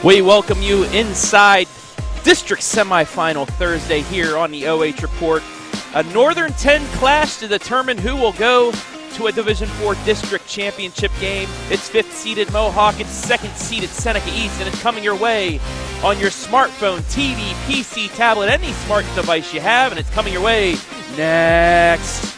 We welcome you inside District Semifinal Thursday here on the OH.Report. A Northern 10 clash to determine who will go to a Division IV District Championship game. It's 5th-seeded Mohawk, it's 2nd-seeded Seneca East, and it's coming your way on your smartphone, TV, PC, tablet, any smart device you have, and it's coming your way next.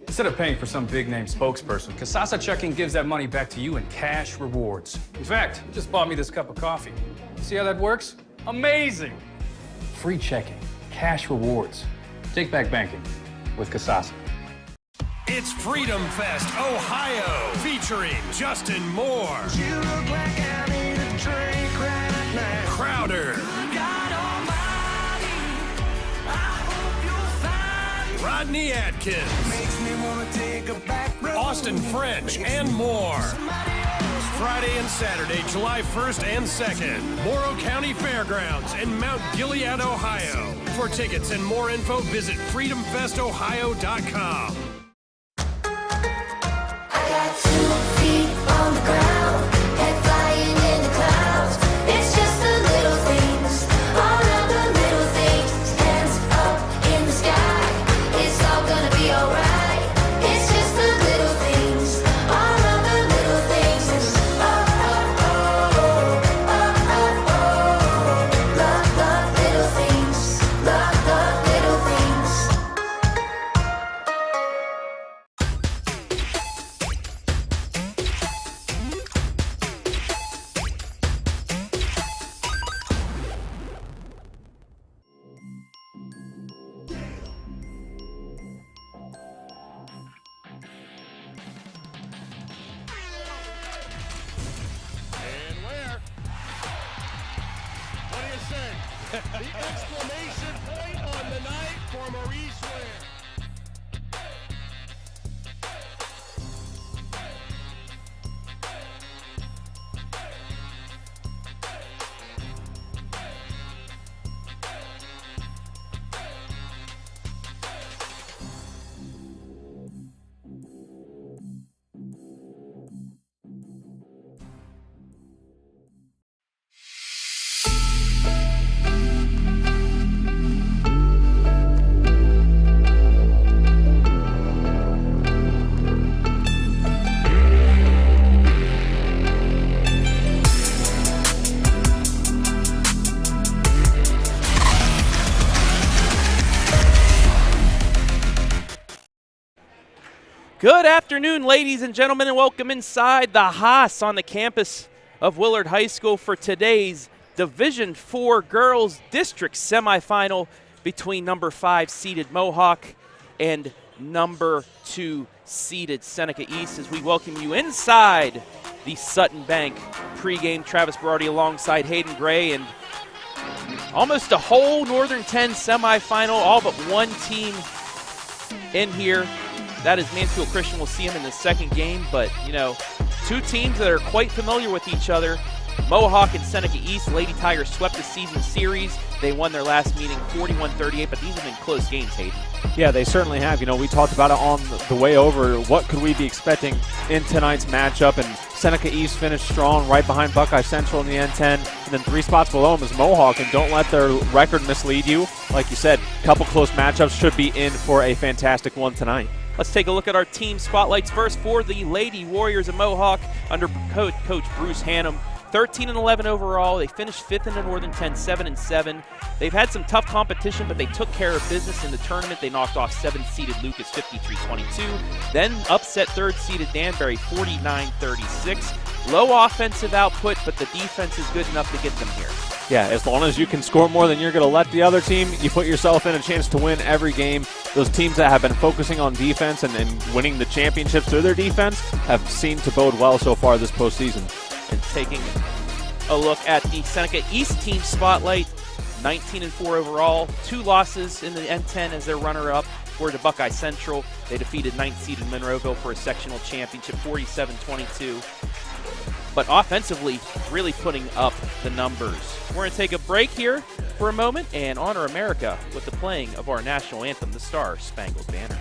Instead of paying for some big-name spokesperson, Kasasa Checking gives that money back to you in cash rewards. In fact, you just bought me this cup of coffee. See how that works? Amazing! Free checking, cash rewards. Take back banking with Kasasa. It's Freedom Fest, Ohio, featuring Justin Moore, You look like I need a drink right now. Crowder, God Almighty, I hope you'll find Rodney Atkins, makes me wanna take a back road. Austin French, and more. Friday and Saturday, July 1st and 2nd, Morrow County Fairgrounds in Mount Gilead, Ohio. For tickets and more info, visit freedomfestohio.com. I got 2 feet on the ground, head flying in the clouds. It's just the little things, all of the little things. Hands up in the sky, it's all gonna be alright. It's just the little things, all of the little things. Oh, oh, oh, oh, oh, oh. Love the little things, love the little things. And where? What do you say? The exclamation point on the night for Maurice Ware. Good afternoon, ladies and gentlemen, and welcome inside the Haas on the campus of Willard High School for today's Division IV Girls District Semifinal between number 5 seeded Mohawk and number 2 seeded Seneca East, as we welcome you inside the Sutton Bank pregame. Travis Berardi alongside Hayden Gray, and almost a whole Northern 10 semifinal, all but one team in here. That is Mansfield Christian. We'll see them in the second game, but, you know, two teams that are quite familiar with each other. Mohawk and Seneca East. Lady Tigers swept the season series. They won their last meeting 41-38, but these have been close games, Hayden. Yeah, they certainly have. You know, we talked about it on the way over. What could we be expecting in tonight's matchup? And Seneca East finished strong right behind Buckeye Central in the N10. And then 3 spots below them is Mohawk. And don't let their record mislead you. Like you said, a couple close matchups should be in for a fantastic one tonight. Let's take a look at our team spotlights first for the Lady Warriors of Mohawk under Coach Bruce Hannum. 13-11 overall. They finished 5th in the Northern 10, 7-7. They've had some tough competition, but they took care of business in the tournament. They knocked off 7th-seeded Lucas 53-22, then upset 3rd-seeded Danbury 49-36. Low offensive output, but the defense is good enough to get them here. Yeah, as long as you can score more than you're going to let the other team, you put yourself in a chance to win every game. Those teams that have been focusing on defense and winning the championships through their defense have seemed to bode well so far this postseason. And taking a look at the Seneca East team spotlight, 19-4 overall, 2 losses in the N10 as their runner-up were to Buckeye Central. They defeated 9th-seeded Monroeville for a sectional championship, 47-22. But offensively, really putting up the numbers. We're going to take a break here for a moment and honor America with the playing of our national anthem, the Star Spangled Banner.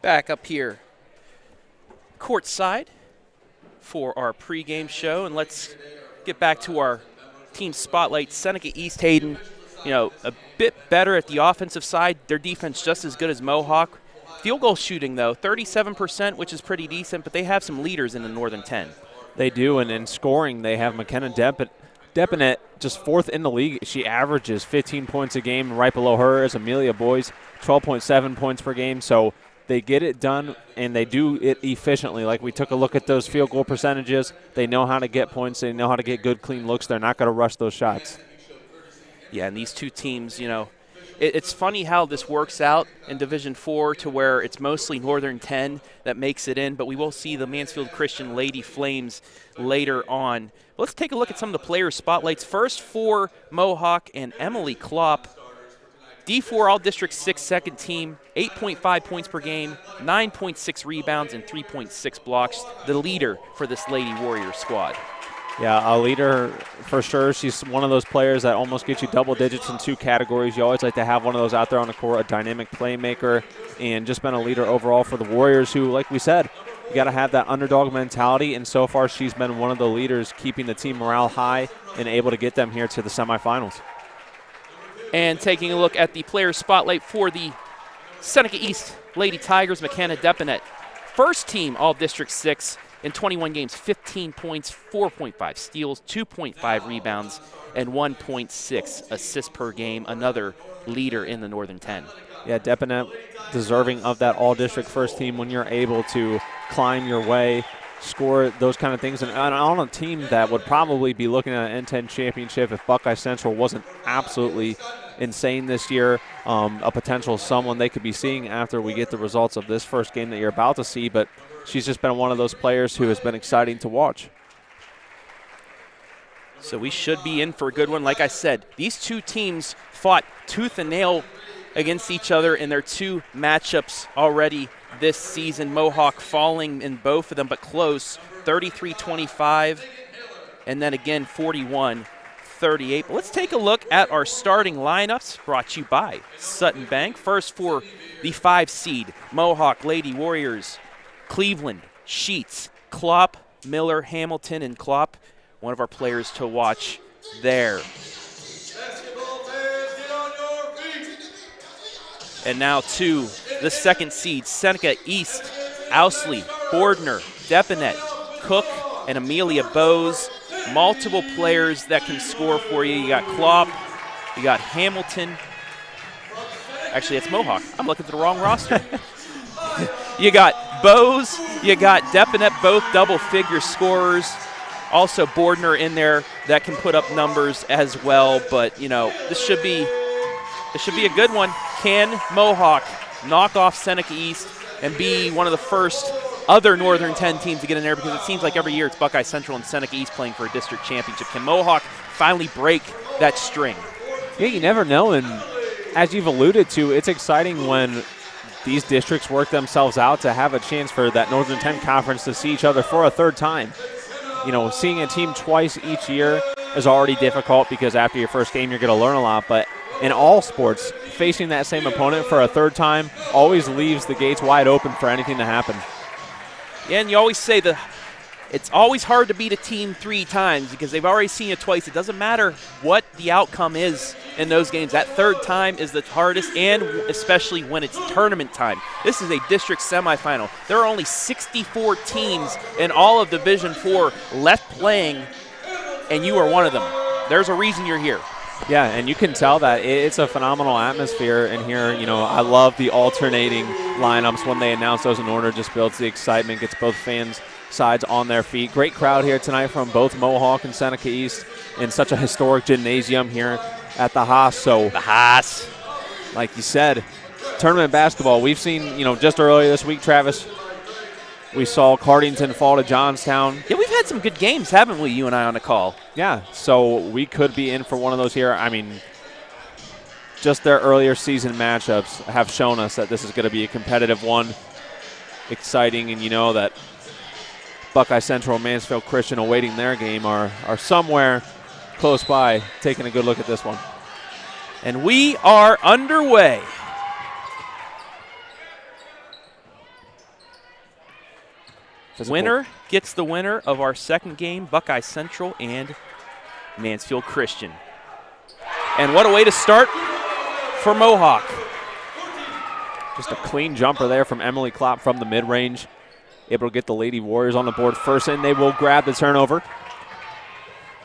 Back up here courtside for our pregame show, and let's get back to our team spotlight. Seneca East, Hayden, you know, a bit better at the offensive side. Their defense just as good as Mohawk. Field goal shooting, though, 37%, which is pretty decent, but they have some leaders in the Northern 10. They do, and in scoring, they have McKenna Depinet, just 4th in the league. She averages 15 points a game. Right below her is Amelia Boyes, 12.7 points per game. So they get it done, and they do it efficiently. Like, we took a look at those field goal percentages. They know how to get points. They know how to get good, clean looks. They're not going to rush those shots. Yeah, and these two teams, you know, it's funny how this works out in Division IV to where it's mostly Northern 10 that makes it in, but we will see the Mansfield Christian Lady Flames later on. Let's take a look at some of the player spotlights. First for Mohawk and Emily Klopp. D4 All-District 6 second team, 8.5 points per game, 9.6 rebounds, and 3.6 blocks. The leader for this Lady Warrior squad. Yeah, a leader for sure. She's one of those players that almost gets you double digits in 2 categories. You always like to have one of those out there on the court, a dynamic playmaker, and just been a leader overall for the Warriors who, like we said, you got to have that underdog mentality, and so far she's been one of the leaders keeping the team morale high and able to get them here to the semifinals. And taking a look at the player spotlight for the Seneca East Lady Tigers, McKenna Depinet. First team All District 6 in 21 games, 15 points, 4.5 steals, 2.5 rebounds, and 1.6 assists per game. Another leader in the Northern 10. Yeah, Depinet deserving of that all-district first team when you're able to climb your way, score those kind of things. And on a team that would probably be looking at an N10 championship if Buckeye Central wasn't absolutely insane this year, a potential someone they could be seeing after we get the results of this first game that you're about to see. But she's just been one of those players who has been exciting to watch. So we should be in for a good one. Like I said, these two teams fought tooth and nail against each other in their two matchups already this season. Mohawk falling in both of them, but close, 33-25, and then again 41-38. But let's take a look at our starting lineups, brought to you by Sutton Bank. First for the 5 seed, Mohawk Lady Warriors, Cleveland, Sheets, Klopp, Miller, Hamilton, and Klopp. One of our players to watch there. And now to the 2nd seed, Seneca East, Ousley, Bordner, Depinet, Cook, and Amelia Bowes. Multiple players that can score for you. You got Klopp, you got Hamilton. Actually, it's Mohawk. I'm looking at the wrong roster. You got Bowes, you got Depinet, both double-figure scorers. Also Bordner in there that can put up numbers as well. But, you know, this should be a good one. Can Mohawk knock off Seneca East and be one of the first other Northern 10 teams to get in there? Because it seems like every year it's Buckeye Central and Seneca East playing for a district championship. Can Mohawk finally break that string? Yeah, you never know. And as you've alluded to, it's exciting when these districts work themselves out to have a chance for that Northern 10 conference to see each other for a third time. You know, seeing a team twice each year is already difficult because after your first game you're going to learn a lot. But in all sports, facing that same opponent for a third time always leaves the gates wide open for anything to happen. Yeah, and you always say it's always hard to beat a team 3 times because they've already seen it twice. It doesn't matter what the outcome is in those games. That third time is the hardest, and especially when it's tournament time. This is a district semifinal. There are only 64 teams in all of Division IV left playing, and you are one of them. There's a reason you're here. Yeah, and you can tell that it's a phenomenal atmosphere in here. You know, I love the alternating lineups when they announce those in order. Just builds the excitement, gets both fans' sides on their feet. Great crowd here tonight from both Mohawk and Seneca East in such a historic gymnasium here at the Haas. So the Haas, like you said, tournament basketball. We've seen, you know, just earlier this week, Travis, we saw Cardington fall to Johnstown. Yeah, we've had some good games, haven't we, you and I on the call? Yeah, so we could be in for one of those here. I mean, just their earlier season matchups have shown us that this is going to be a competitive one. Exciting, and you know that Buckeye Central and Mansfield Christian awaiting their game are somewhere close by taking a good look at this one. And we are underway. Winner gets the winner of our second game, Buckeye Central and Mansfield Christian. And what a way to start for Mohawk. Just a clean jumper there from Emily Klopp from the mid-range. Able to get the Lady Warriors on the board first, and they will grab the turnover.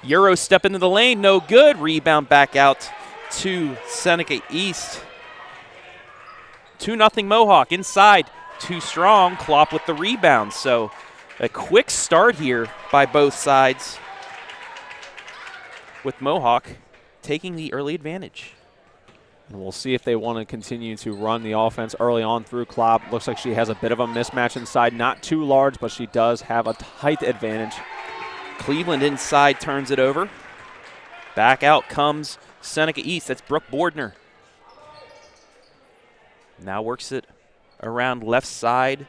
Euro step into the lane, no good. Rebound back out to Seneca East. 2-0 Mohawk inside. Too strong. Klopp with the rebound. So a quick start here by both sides, with Mohawk taking the early advantage. And we'll see if they want to continue to run the offense early on through Klopp. Looks like she has a bit of a mismatch inside. Not too large, but she does have a height advantage. Cleveland inside turns it over. Back out comes Seneca East. That's Brooke Bordner. Now works it around left side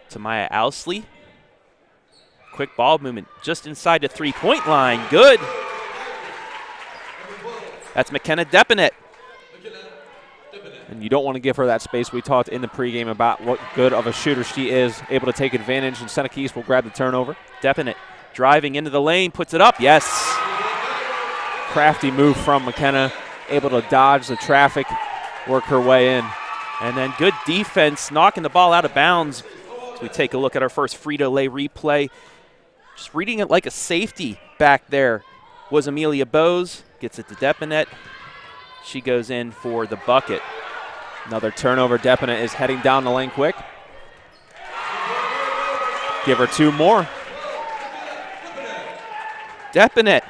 to Maya Ousley. Quick ball movement just inside the three-point line. Good. That's McKenna Depinet. And you don't want to give her that space. We talked in the pregame about what good of a shooter she is, able to take advantage, and Seneca East will grab the turnover. Depinet driving into the lane, puts it up. Yes. Crafty move from McKenna, able to dodge the traffic, work her way in. And then good defense, knocking the ball out of bounds So we take a look at our first Frito Lay replay. Just reading it like a safety back there was Amelia Bose. Gets it to Depinet. She goes in for the bucket. Another turnover. Depinet is heading down the lane quick. Give her 2 more. Depinet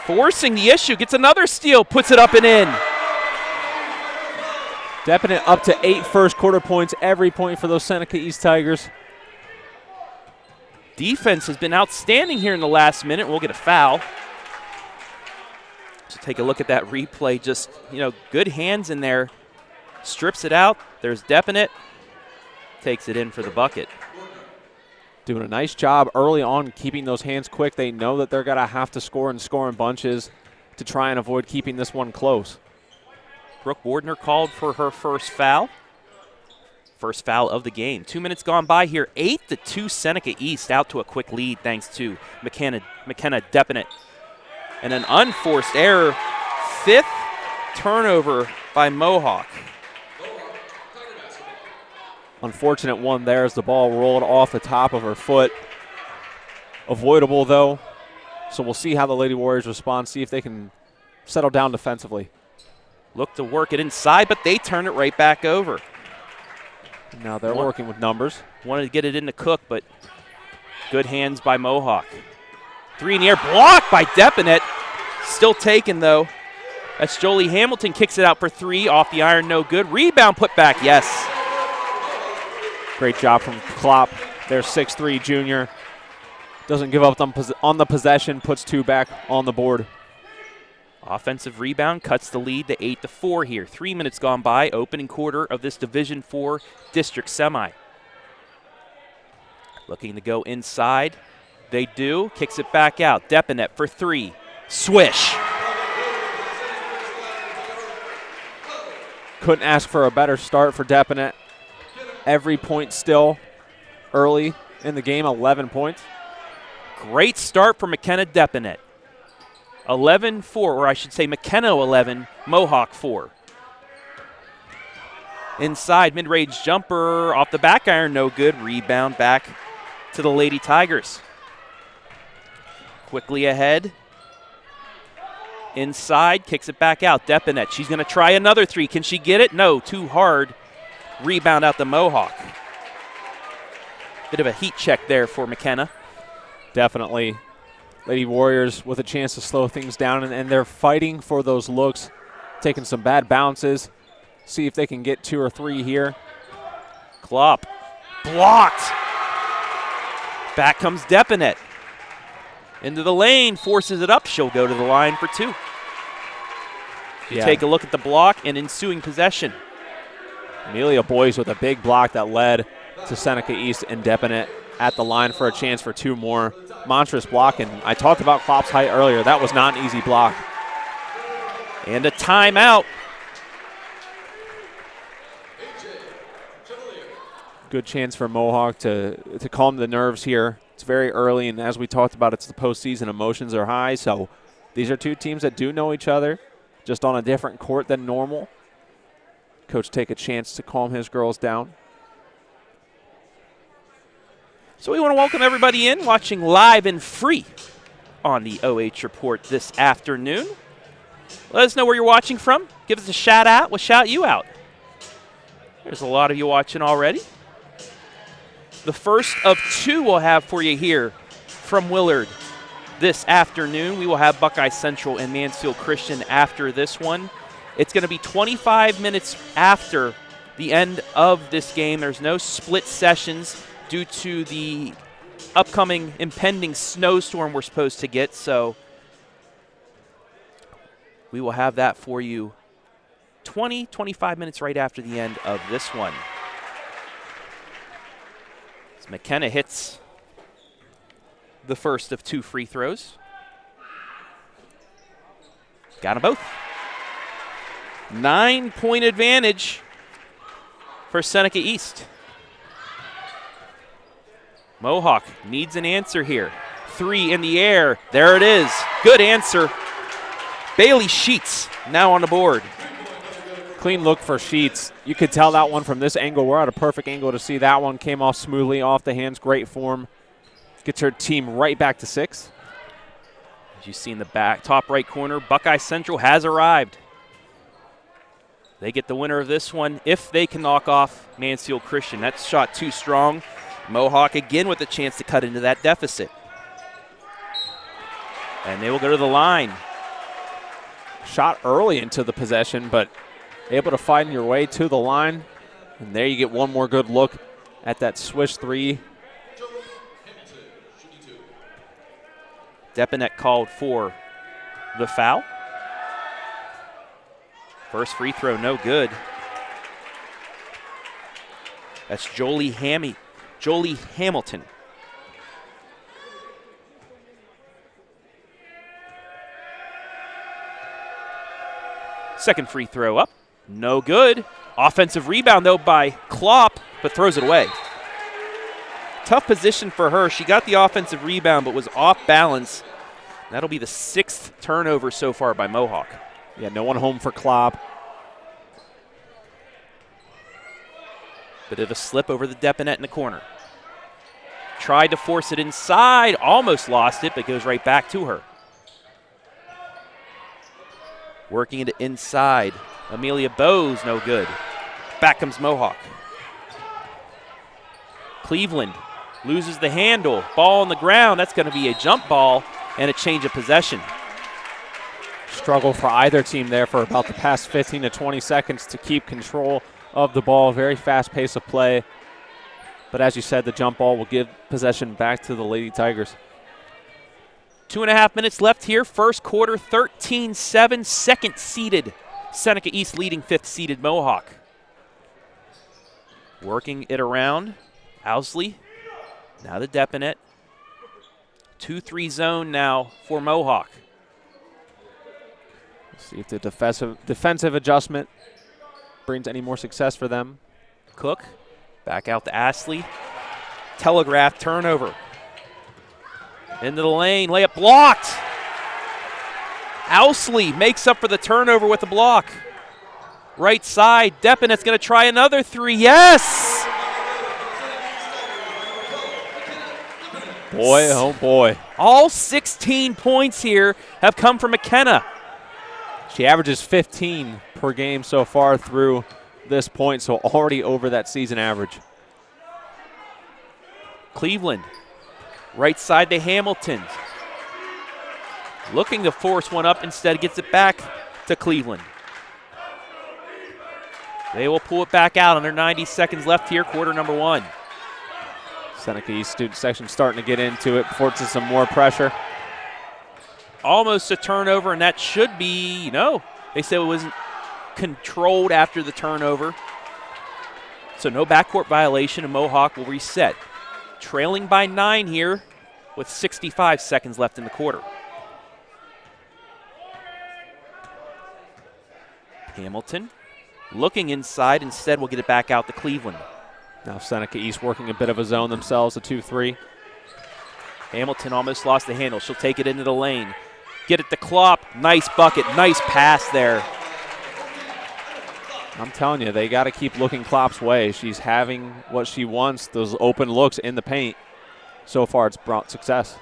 forcing the issue. Gets another steal. Puts it up and in. Depinet up to 8 first quarter points. Every point for those Seneca East Tigers. Defense has been outstanding here in the last minute. We'll get a foul. So take a look at that replay. Just, good hands in there. Strips it out. There's Depinet. Takes it in for the bucket. Doing a nice job early on keeping those hands quick. They know that they're going to have to score and score in bunches to try and avoid keeping this one close. Brooke Wardner called for her first foul. First foul of the game. 2 minutes gone by here. 8-2 Seneca East out to a quick lead thanks to McKenna Depinet. And an unforced error. 5th turnover by Mohawk. Unfortunate one there as the ball rolled off the top of her foot. Avoidable, though. So we'll see how the Lady Warriors respond, see if they can settle down defensively. Look to work it inside, but they turn it right back over. Now they're working with numbers. Wanted to get it into Cook, but good hands by Mohawk. 3 in the air, blocked by Depinet. Still taken, though. That's Jolie Hamilton, kicks it out for 3, off the iron, no good. Rebound put back, yes. Great job from Klopp, their 6'3" junior. Doesn't give up on the possession, puts 2 back on the board. Offensive rebound cuts the lead to 8-4 here. 3 minutes gone by, opening quarter of this Division IV District Semi. Looking to go inside. They do. Kicks it back out. Depinet for 3. Swish. Couldn't ask for a better start for Depinet. Every point still early in the game, 11 points. Great start for McKenna Depinet. 11-4, or I should say McKenna 11, Mohawk 4. Inside, mid-range jumper off the back iron, no good. Rebound back to the Lady Tigers. Quickly ahead. Inside, kicks it back out. Depinet, she's going to try another 3. Can she get it? No, too hard. Rebound out the Mohawk. Bit of a heat check there for McKenna. Definitely. Lady Warriors with a chance to slow things down, and they're fighting for those looks, taking some bad bounces. See if they can get 2 or 3 here. Klopp blocked. Back comes Depinet. Into the lane, forces it up. She'll go to the line for 2. You take a look at the block and ensuing possession. Amelia Boyce with a big block that led to Seneca East, and Depinet at the line for a chance for 2 more. Monstrous block, and I talked about Klopp's height earlier. That was not an easy block. And a timeout. Good chance for Mohawk to calm the nerves here. It's very early, and as we talked about, it's the postseason. Emotions are high, so these are 2 teams that do know each other, just on a different court than normal. Coach take a chance to calm his girls down. So we want to welcome everybody in, watching live and free on the OH.Report this afternoon. Let us know where you're watching from. Give us a shout out. We'll shout you out. There's a lot of you watching already. The first of 2 we'll have for you here from Willard this afternoon. We will have Buckeye Central and Mansfield Christian after this one. It's going to be 25 minutes after the end of this game. There's no split sessions due to the upcoming impending snowstorm we're supposed to get. So we will have that for you 25 minutes right after the end of this one. As McKenna hits the first of 2 free throws. Got them both. 9-point advantage for Seneca East. Mohawk needs an answer here. 3 in the air. There it is. Good answer. Bailey Sheets now on the board. Clean look for Sheets. You could tell that one from this angle. We're at a perfect angle to see that one. Came off smoothly, off the hands, great form. Gets her team right back to 6. As you see in the back, top right corner, Buckeye Central has arrived. They get the winner of this one if they can knock off Mansfield Christian. That shot too strong. Mohawk again with a chance to cut into that deficit. And they will go to the line. Shot early into the possession, but able to find your way to the line. And there you get one more good look at that swish 3. Depinet called for the foul. First free throw, no good. That's Jolie Hamilton. Second free throw up, no good. Offensive rebound, though, by Klopp, but throws it away. Tough position for her. She got the offensive rebound, but was off balance. That'll be the 6th turnover so far by Mohawk. Yeah, no one home for Klopp. Bit of a slip over the Depinet in the corner. Tried to force it inside, almost lost it, but goes right back to her. Working it inside. Amelia Bowes, no good. Back comes Mohawk. Cleveland loses the handle. Ball on the ground. That's going to be a jump ball and a change of possession. Struggle for either team there for about the past 15 to 20 seconds to keep control of the ball. Very fast pace of play. But as you said, the jump ball will give possession back to the Lady Tigers. 2.5 minutes left here. First quarter, 13-7. Second-seeded Seneca East leading 5th-seeded Mohawk. Working it around. Owsley. Now the Depinet. 2-3 zone now for Mohawk. See if the defensive adjustment brings any more success for them. Cook. Back out to Astley. Telegraph turnover. Into the lane. Layup blocked. Owsley makes up for the turnover with the block. Right side. Depinet's going to try another 3. Yes! Boy, oh boy. All 16 points here have come from McKenna. She averages 15 per game so far through this point, so already over that season average. Cleveland, right side to Hamilton. Looking to force one up, instead gets it back to Cleveland. They will pull it back out under 90 seconds left here, quarter number 1. Seneca East student section starting to get into it, forces some more pressure. Almost a turnover, and that should be, no. They said it wasn't controlled after the turnover. So no backcourt violation, and Mohawk will reset. Trailing by 9 here with 65 seconds left in the quarter. Hamilton looking inside, instead will get it back out to Cleveland. Now Seneca East working a bit of a zone themselves, a 2-3. Hamilton almost lost the handle. She'll take it into the lane. Get it to Klopp. Nice bucket. Nice pass there. I'm telling you, they got to keep looking Klopp's way. She's having what she wants, those open looks in the paint. So far, it's brought success.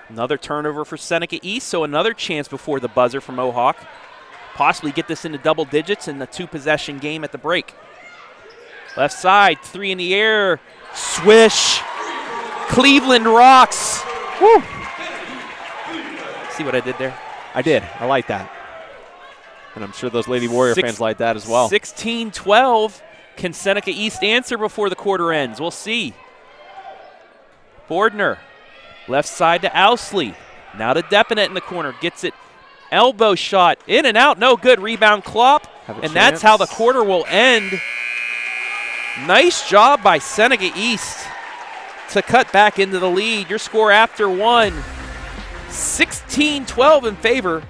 Another turnover for Seneca East, so another chance before the buzzer for Mohawk. Possibly get this into double digits in the 2-possession game at the break. Left side, 3 in the air. Swish. Cleveland rocks. Woo. See what I did there? I did. I like that. And I'm sure those Lady Warrior fans like that as well. 16-12. Can Seneca East answer before the quarter ends? We'll see. Bordner. Left side to Owsley. Now to Depinet in the corner. Gets it. Elbow shot. In and out. No good. Rebound Klopp. And that's how the quarter will end. Nice job by Seneca East to cut back into the lead. Your score after 1. 16-12 in favor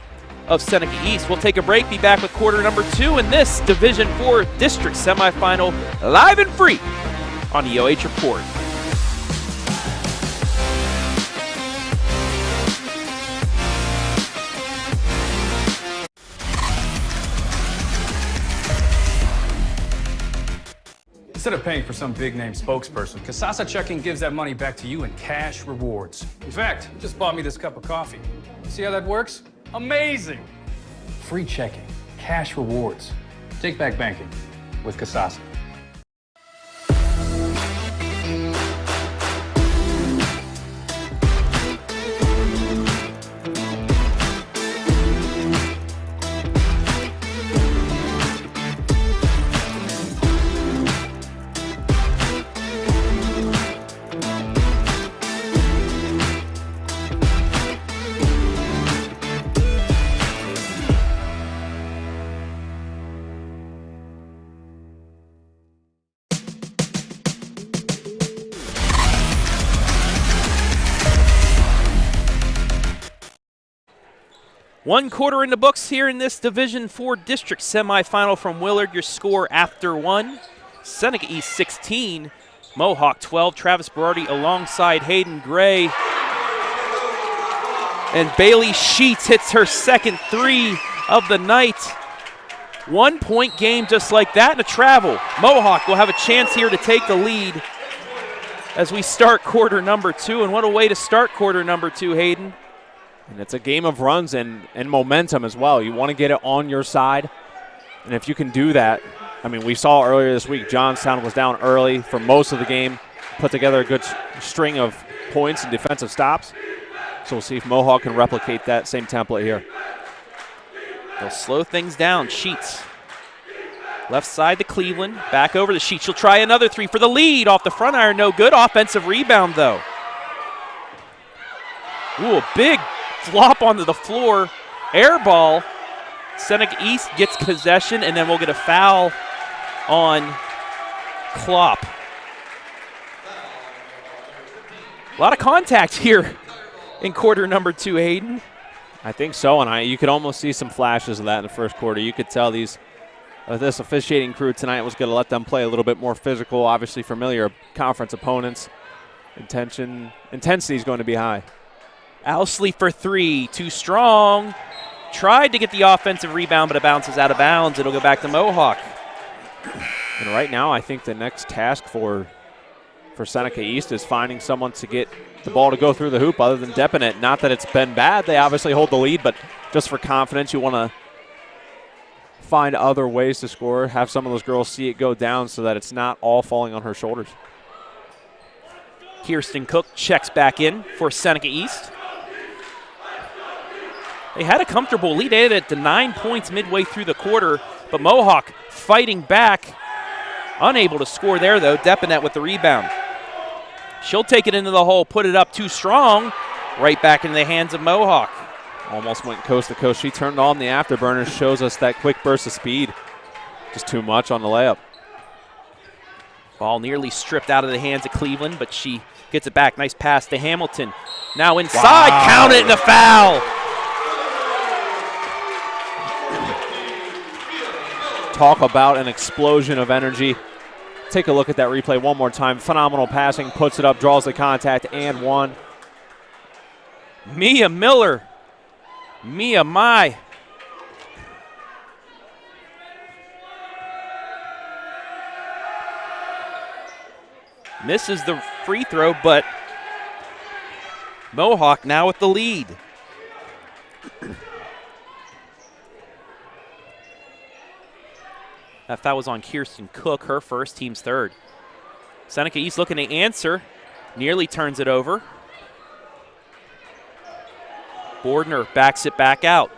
of Seneca East. We'll take a break, be back with quarter number 2 in this Division IV District Semifinal, live and free on the OH.Report. Instead of paying for some big-name spokesperson, Kasasa Checking gives that money back to you in cash rewards. In fact, you just bought me this cup of coffee. See how that works? Amazing! Free checking, cash rewards. Take back banking with Kasasa. One quarter in the books here in this Division IV District Semifinal from Willard. Your score after one. Seneca East 16, Mohawk 12. Travis Berardi alongside Hayden Gray. And Bailey Sheets hits her second three of the night. 1 point game just like that and a travel. Mohawk will have a chance here to take the lead as we start quarter number two. And what a way to start quarter number two, Hayden. And it's a game of runs and momentum as well. You want to get it on your side. And if you can do that, I mean, we saw earlier this week Johnstown was down early for most of the game, put together a good string of points and defensive stops. So we'll see if Mohawk can replicate that same template here. They'll slow things down. Sheets. Left side to Cleveland. Back over the Sheets. She'll try another three for the lead. Off the front iron. No good. Offensive rebound, though. Ooh, a big flop onto the floor. Air ball. Seneca East gets possession, and then we'll get a foul on Klopp. A lot of contact here in quarter number two, Hayden. I think so, and you could almost see some flashes of that in the first quarter. You could tell this officiating crew tonight was going to let them play a little bit more physical, obviously familiar conference opponents. Intensity is going to be high. Owsley for three, too strong. Tried to get the offensive rebound, but it bounces out of bounds. It'll go back to Mohawk. And right now, I think the next task for Seneca East is finding someone to get the ball to go through the hoop other than depping it. Not that it's been bad. They obviously hold the lead, but just for confidence, you want to find other ways to score, have some of those girls see it go down so that it's not all falling on her shoulders. Kirsten Cook checks back in for Seneca East. They had a comfortable lead. They had it to 9 points midway through the quarter, but Mohawk fighting back. Unable to score there, though. Depinet with the rebound. She'll take it into the hole, put it up too strong. Right back into the hands of Mohawk. Almost went coast to coast. She turned on the afterburner, shows us that quick burst of speed. Just too much on the layup. Ball nearly stripped out of the hands of Cleveland, but she gets it back. Nice pass to Hamilton. Now inside, wow. Count it, and a foul. Talk about an explosion of energy. Take a look at that replay one more time. Phenomenal passing, puts it up, draws the contact, and one. Mia Miller. Mia Mai. Misses the free throw, but Mohawk now with the lead. That foul was on Kirsten Cook, her first, team's third. Seneca East looking to answer. Nearly turns it over. Bordner backs it back out.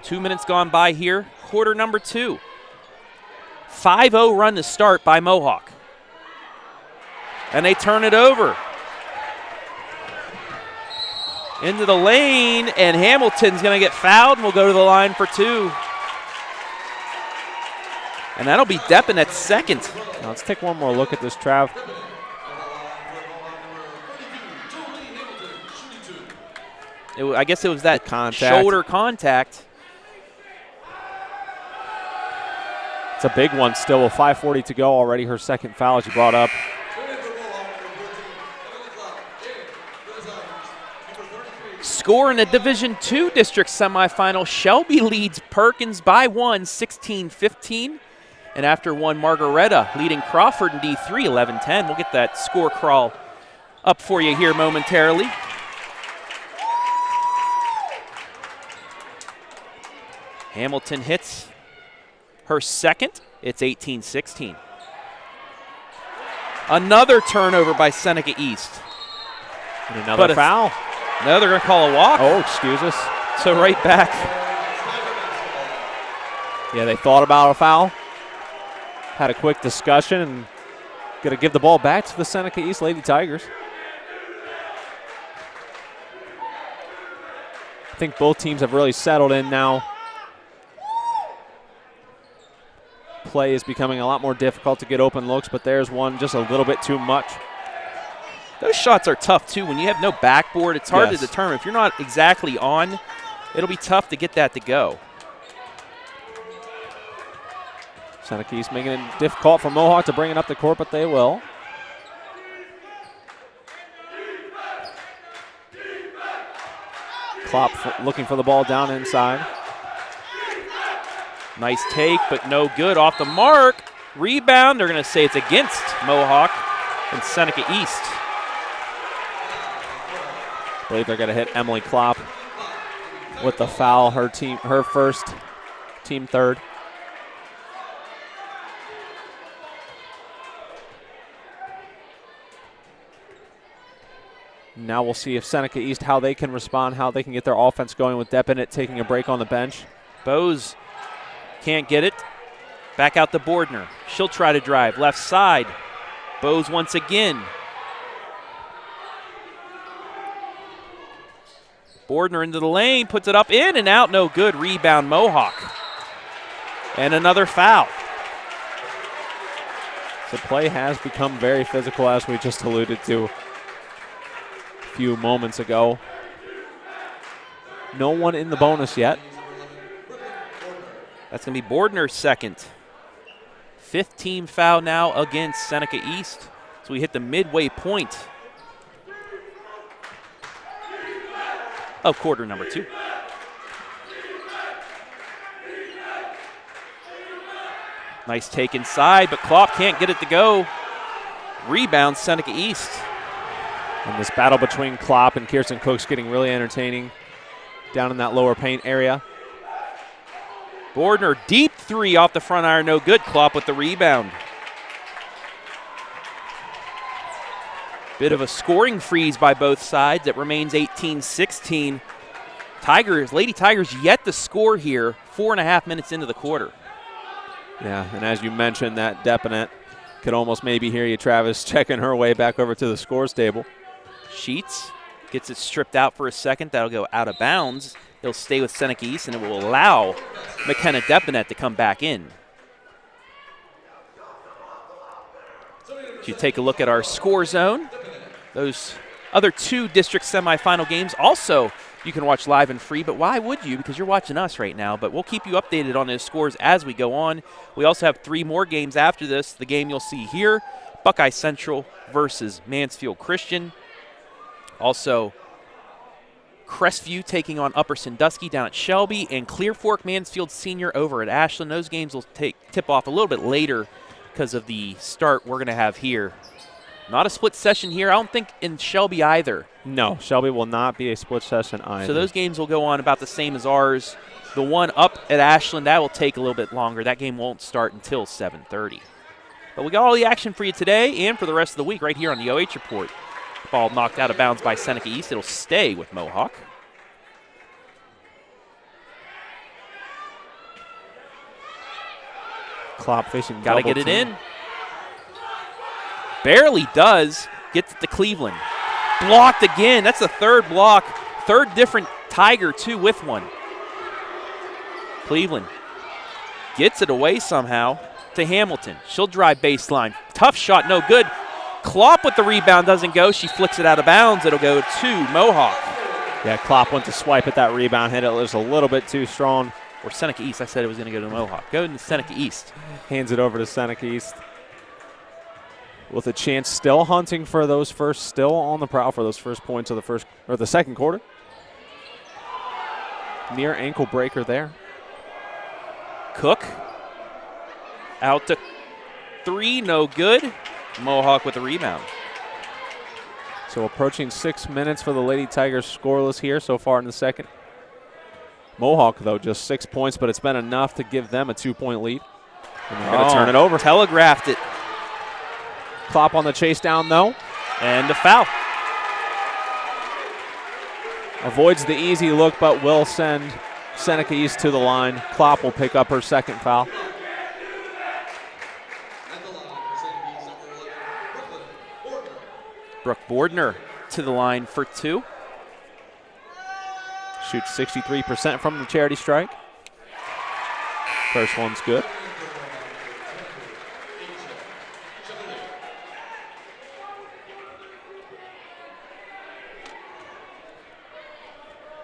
2 minutes gone by here. Quarter number two. 5-0 run to start by Mohawk. And they turn it over. Into the lane, and Hamilton's going to get fouled, and we'll go to the line for two. And that'll be Deppinet's second. Now let's take one more look at this, Trav. I guess it was that shoulder contact. It's a big one still with 5:40 to go already. Her second foul, as you brought up. Score in the Division II District Semifinal. Shelby leads Perkins by one, 16-15. And after one, Margaretta leading Crawford in D3, 11-10. We'll get that score crawl up for you here momentarily. Hamilton hits her second. It's 18-16. Another turnover by Seneca East. And another foul. No, they're going to call a walk. Oh, excuse us. So right back. Yeah, they thought about a foul. Had a quick discussion and going to give the ball back to the Seneca East Lady Tigers. I think both teams have really settled in now. Play is becoming a lot more difficult to get open looks, but there's one just a little bit too much. Those shots are tough, too. When you have no backboard, it's hard Yes. to determine. If you're not exactly on, it'll be tough to get that to go. Seneca East making it difficult for Mohawk to bring it up the court, but they will. Klopp looking for the ball down inside. Nice take, but no good. Off the mark. Rebound. They're going to say it's against Mohawk and Seneca East. I believe they're going to hit Emily Klopp with the foul, her first, team third. Now we'll see if Seneca East, how they can respond, how they can get their offense going with Depp in it, taking a break on the bench. Bose can't get it. Back out to Bordner. She'll try to drive. Left side. Bose once again. Bordner into the lane, puts it up, in and out, no good. Rebound, Mohawk. And another foul. The play has become very physical, as we just alluded to a few moments ago. No one in the bonus yet. That's going to be Bordner's second. 5th team foul now against Seneca East. So we hit the midway point of quarter number 2. Nice take inside, but Klopp can't get it to go. Rebound, Seneca East. And this battle between Klopp and Kirsten Cook's getting really entertaining down in that lower paint area. Bordner, deep three off the front iron, no good. Klopp with the rebound. Bit of a scoring freeze by both sides. It remains 18-16. Lady Tigers yet to score here, 4.5 minutes into the quarter. Yeah, and as you mentioned, that Depinet could almost maybe hear you, Travis, checking her way back over to the scores table. Sheets gets it stripped out for a second. That'll go out of bounds. He'll stay with Seneca East, and it will allow McKenna Depinet to come back in. If you take a look at our score zone, those other 2 district semifinal games also you can watch live and free, but why would you? Because you're watching us right now, but we'll keep you updated on those scores as we go on. We also have 3 more games after this. The game you'll see here, Buckeye Central versus Mansfield Christian. Also, Crestview taking on Upper Sandusky down at Shelby, and Clear Fork Mansfield Senior over at Ashland. Those games will tip off a little bit later because of the start we're going to have here. Not a split session here. I don't think in Shelby either. No, Shelby will not be a split session either. So those games will go on about the same as ours. The one up at Ashland, that will take a little bit longer. That game won't start until 7:30. But we got all the action for you today and for the rest of the week right here on the OH Report. Ball knocked out of bounds by Seneca East. It'll stay with Mohawk. Klopp facing Got to double get it team. in. Barely does. Gets it to Cleveland. Blocked again. That's the 3rd block. 3rd different Tiger, too, with one. Cleveland gets it away somehow to Hamilton. She'll drive baseline. Tough shot, no good. Klopp with the rebound doesn't go. She flicks it out of bounds. It'll go to Mohawk. Yeah, Klopp went to swipe at that rebound, hit it. It was a little bit too strong. Or Seneca East. I said it was going to go to Mohawk. Go to Seneca East. Hands it over to Seneca East. With a chance still hunting for those first, still on the prowl for those first points of the second quarter. Near ankle breaker there. Cook Out to 3, no good. Mohawk with the rebound. So approaching 6 minutes for the Lady Tigers scoreless here so far in the second. Mohawk, though, just 6 points, but it's been enough to give them a 2-point lead. And they're going to turn it over. Telegraphed it. Klopp on the chase down, though. And a foul. Avoids the easy look, but will send Seneca East to the line. Klopp will pick up her second foul. Brooke Bordner to the line for 2. Shoots 63% from the charity strike. First one's good.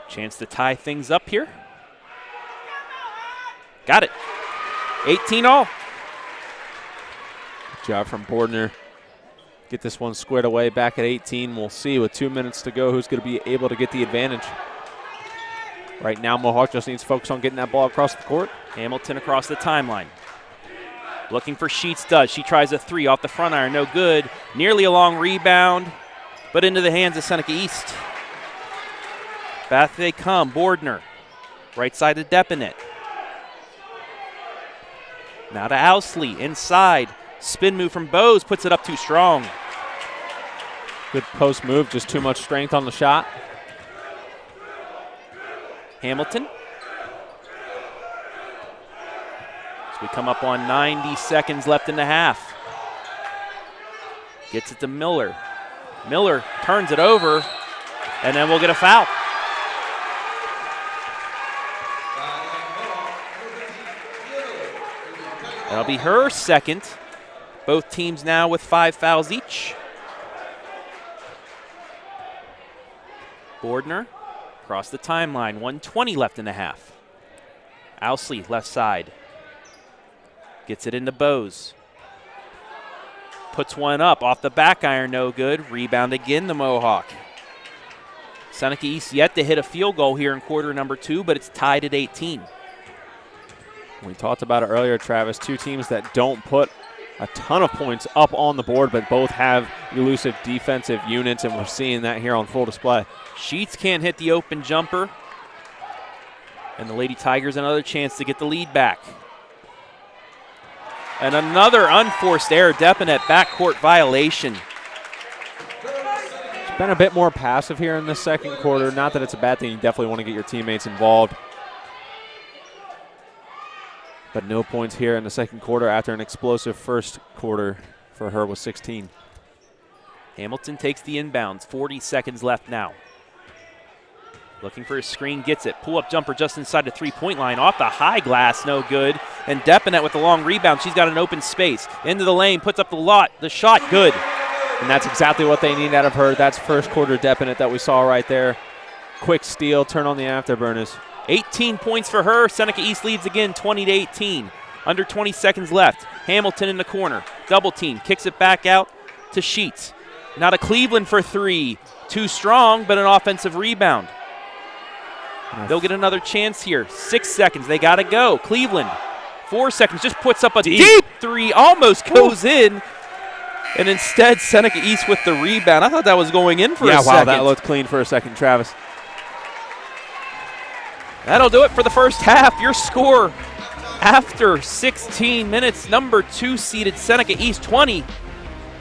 Chance to tie things up here. Got it. 18 all. Good job from Bordner. Get this one squared away back at 18. We'll see with 2 minutes to go who's going to be able to get the advantage. Right now, Mohawk just needs to focus on getting that ball across the court. Hamilton across the timeline. Looking for Sheets does. She tries a 3 off the front iron. No good. Nearly a long rebound, but into the hands of Seneca East. Back they come. Bordner. Right side to Depinet. Now to Owsley. Inside. Spin move from Bose. Puts it up too strong. Good post move. Just too much strength on the shot. Hamilton. So we come up on 90 seconds left in the half. Gets it to Miller. Miller turns it over, and then we'll get a foul. That'll be her second. Both teams now with 5 fouls each. Bordner across the timeline. 1:20 left in the half. Owsley left side. Gets it into Bose. Puts one up off the back iron, no good. Rebound again, the Mohawk. Seneca East yet to hit a field goal here in quarter number 2, but it's tied at 18. We talked about it earlier, Travis. Two teams that don't put a ton of points up on the board, but both have elusive defensive units, and we're seeing that here on full display. Sheets can't hit the open jumper. And the Lady Tigers another chance to get the lead back. And another unforced error. Depinet backcourt violation. It's been a bit more passive here in the second quarter. Not that it's a bad thing. You definitely want to get your teammates involved. But no points here in the second quarter after an explosive first quarter for her with 16. Hamilton takes the inbounds. 40 seconds left now. Looking for a screen, gets it. Pull-up jumper just inside the three-point line. Off the high glass, no good. And Depinet with the long rebound. She's got an open space. Into the lane, puts up the shot, good. And that's exactly what they need out of her. That's first quarter Depinet that we saw right there. Quick steal, turn on the afterburners. 18 points for her. Seneca East leads again, 20-18. Under 20 seconds left. Hamilton in the corner. Double team. Kicks it back out to Sheets. Now to Cleveland for 3. Too strong, but an offensive rebound. They'll get another chance here. 6 seconds. They got to go. Cleveland, 4 seconds. Just puts up a deep 3. Almost goes in. And instead, Seneca East with the rebound. I thought that was going in for a second. Yeah, wow, that looked clean for a second, Travis. That'll do it for the first half. Your score after 16 minutes, number 2 seeded Seneca East 20.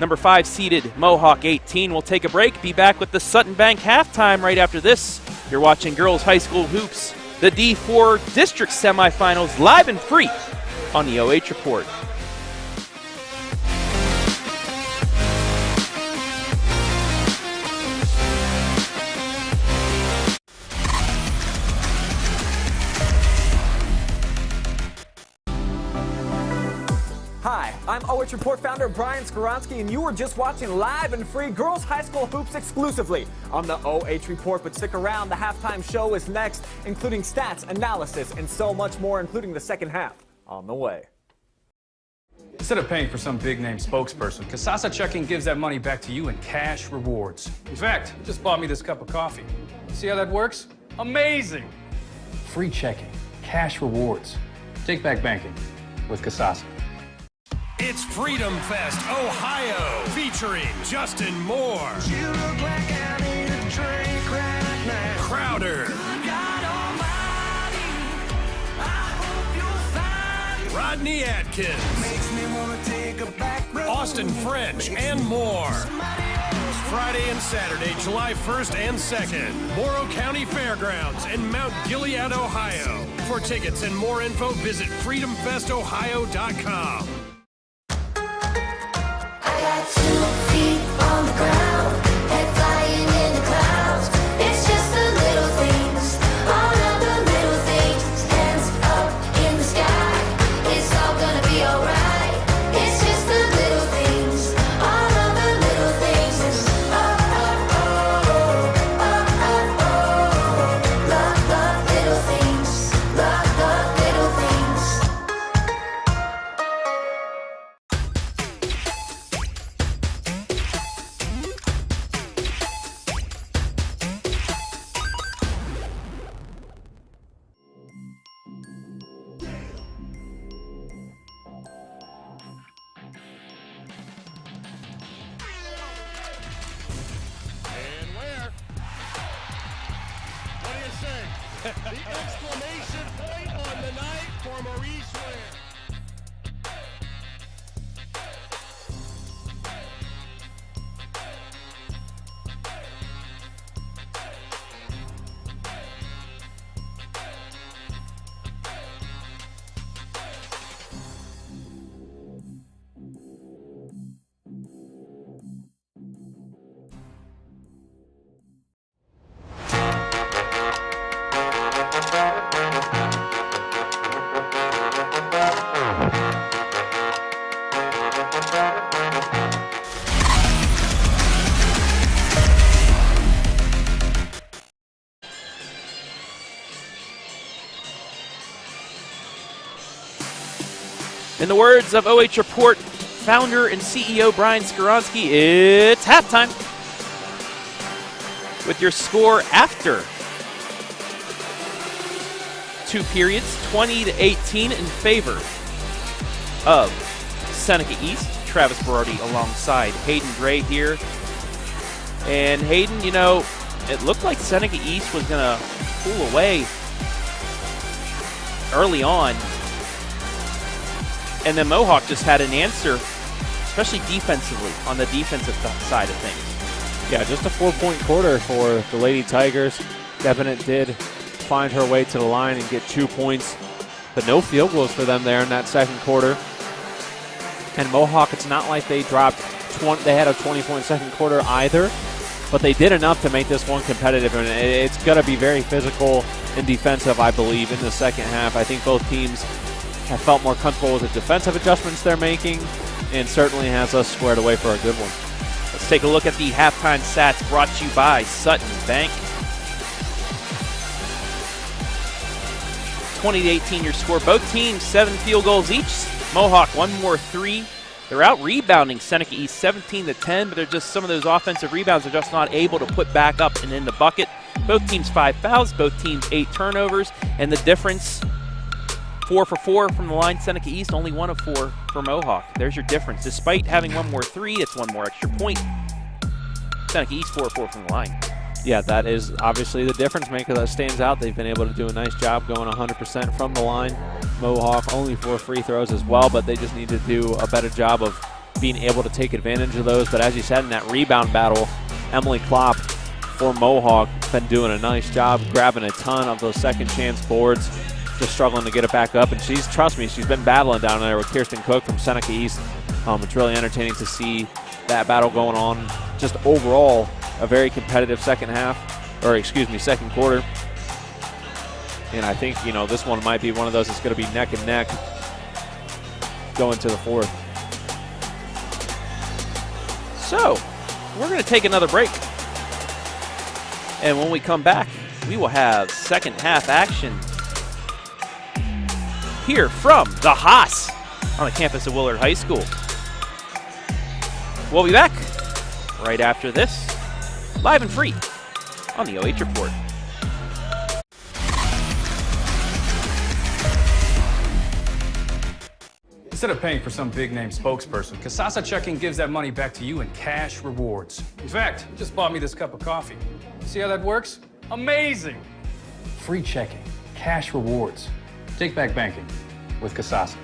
Number 5 seeded Mohawk 18. We'll take a break. Be back with the Sutton Bank halftime right after this. You're watching Girls High School Hoops, the D4 District Semifinals, live and free on the OH.Report. Hi, I'm OH.Report founder Brian Skoronsky, and you are just watching live and free Girls High School Hoops exclusively on the OH.Report. But stick around, the halftime show is next, including stats, analysis, and so much more, including the second half on the way. Instead of paying for some big-name spokesperson, Kasasa Checking gives that money back to you in cash rewards. In fact, you just bought me this cup of coffee. See how that works? Amazing! Free checking, cash rewards. Take back banking with Kasasa. It's Freedom Fest Ohio, featuring Justin Moore, You look like I need a drink right now. Crowder, God Almighty, I hope you'll find Rodney Atkins, makes me wanna take a back road. Austin French, and more. Friday and Saturday, July 1st and 2nd, Morrow County Fairgrounds in Mount Gilead, Ohio. For tickets and more info, visit freedomfestohio.com. I got 2 feet on the ground, head flying in the clouds. It's just the little things, all of the little things. Hands up in the sky, it's all gonna be alright. It's just the little things, all of the little things. Oh, oh, oh, oh, oh, oh. Love the little things, love the little things. And where? What do you say? The exclamation point on the night for Maurice Ware. In the words of OH.Report founder and CEO Brian Skoronsky, it's halftime. With your score after 2 periods, 20-18 in favor of Seneca East. Travis Berardi alongside Hayden Gray here. And Hayden, you know, it looked like Seneca East was going to pull away early on. And then Mohawk just had an answer, especially defensively, on the defensive side of things. Yeah, just a 4-point quarter for the Lady Tigers. Definite did find her way to the line and get 2 points, but no field goals for them there in that second quarter. And Mohawk, it's not like they dropped they had a 20-point second quarter either, but they did enough to make this one competitive, and it's going to be very physical and defensive, I believe, in the second half. I think both teams have felt more comfortable with the defensive adjustments they're making, and certainly has us squared away for a good one. Let's take a look at the halftime stats brought to you by Sutton Bank. 20-18 your score. Both teams 7 field goals each. Mohawk 1 more 3. They're out rebounding Seneca East 17-10, but they're just some of those offensive rebounds are just not able to put back up and in the bucket. Both teams 5 fouls, both teams 8 turnovers, and the difference 4 for 4 from the line. Seneca East only 1 of 4 for Mohawk. There's your difference. Despite having 1 more 3, it's 1 more extra point. Seneca East 4 of 4 from the line. Yeah, that is obviously the difference maker that stands out. They've been able to do a nice job going 100% from the line. Mohawk only 4 free throws as well, but they just need to do a better job of being able to take advantage of those. But as you said, in that rebound battle, Emily Klopp for Mohawk been doing a nice job grabbing a ton of those second chance boards, just struggling to get it back up. And trust me, she's been battling down there with Kirsten Cook from Seneca East. It's really entertaining to see that battle going on. Just overall, a very competitive second quarter. And I think, this one might be one of those that's going to be neck and neck going to the fourth. So, we're going to take another break. And when we come back, we will have second half action here from the Haas on the campus of Willard High School. We'll be back right after this, live and free on the OH.Report. Instead of paying for some big-name spokesperson, Kasasa Checking gives that money back to you in cash rewards. In fact, you just bought me this cup of coffee. See how that works? Amazing! Free checking, cash rewards. Take back banking with Kasasa.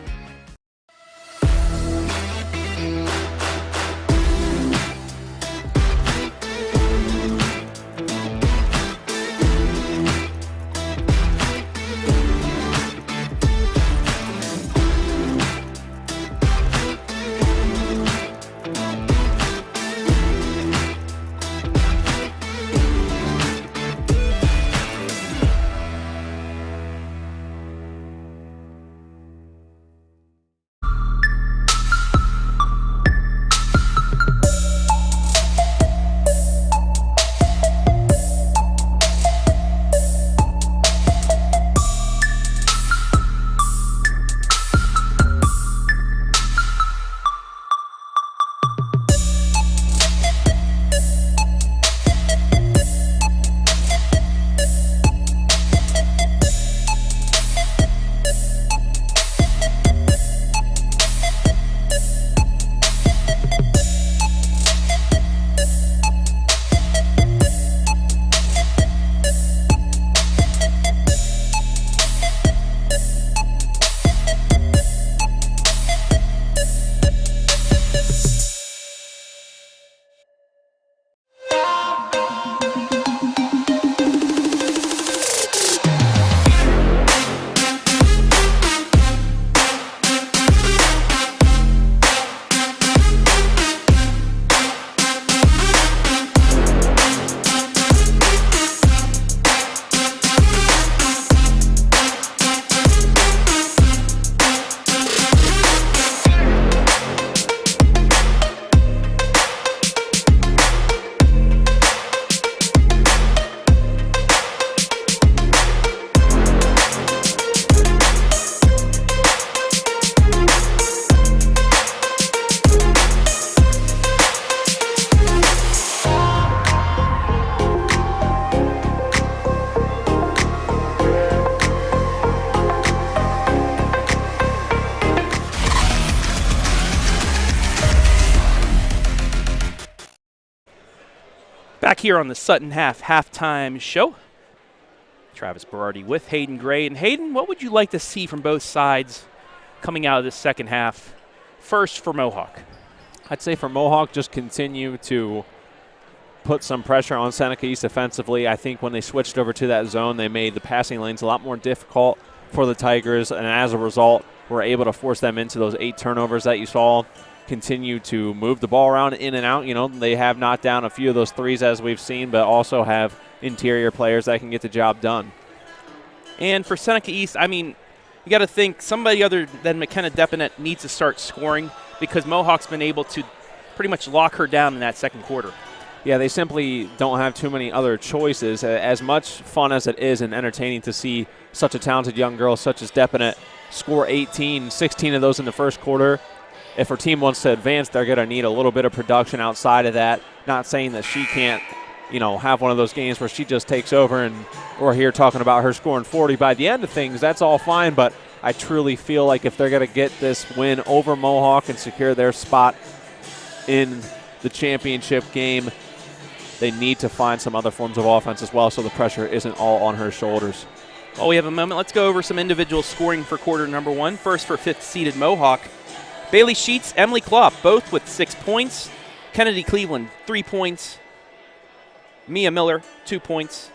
Back here on the Sutton halftime show. Travis Berardi with Hayden Gray. And Hayden, what would you like to see from both sides coming out of this second half? First for Mohawk. I'd say for Mohawk, just continue to put some pressure on Seneca East defensively. I think when they switched over to that zone, they made the passing lanes a lot more difficult for the Tigers, and as a result, were able to force them into those 8 turnovers that you saw. Continue to move the ball around in and out. You know, they have knocked down a few of those threes as we've seen, but also have interior players that can get the job done. And for Seneca East, I mean, you got to think somebody other than McKenna Depinet needs to start scoring, because Mohawk's been able to pretty much lock her down in that second quarter. Yeah, they simply don't have too many other choices. As much fun as it is and entertaining to see such a talented young girl such as Depinet score 18, 16 of those in the first quarter, if her team wants to advance, they're going to need a little bit of production outside of that. Not saying that she can't, you know, have one of those games where she just takes over and we're here talking about her scoring 40 by the end of things. That's all fine, but I truly feel like if they're going to get this win over Mohawk and secure their spot in the championship game, they need to find some other forms of offense as well so the pressure isn't all on her shoulders. While we have a moment, let's go over some individual scoring for quarter number 1. First for 5th-seeded Mohawk. Bailey Sheets, Emily Klopp, both with 6 points. Kennedy Cleveland, 3 points. Mia Miller, 2 points.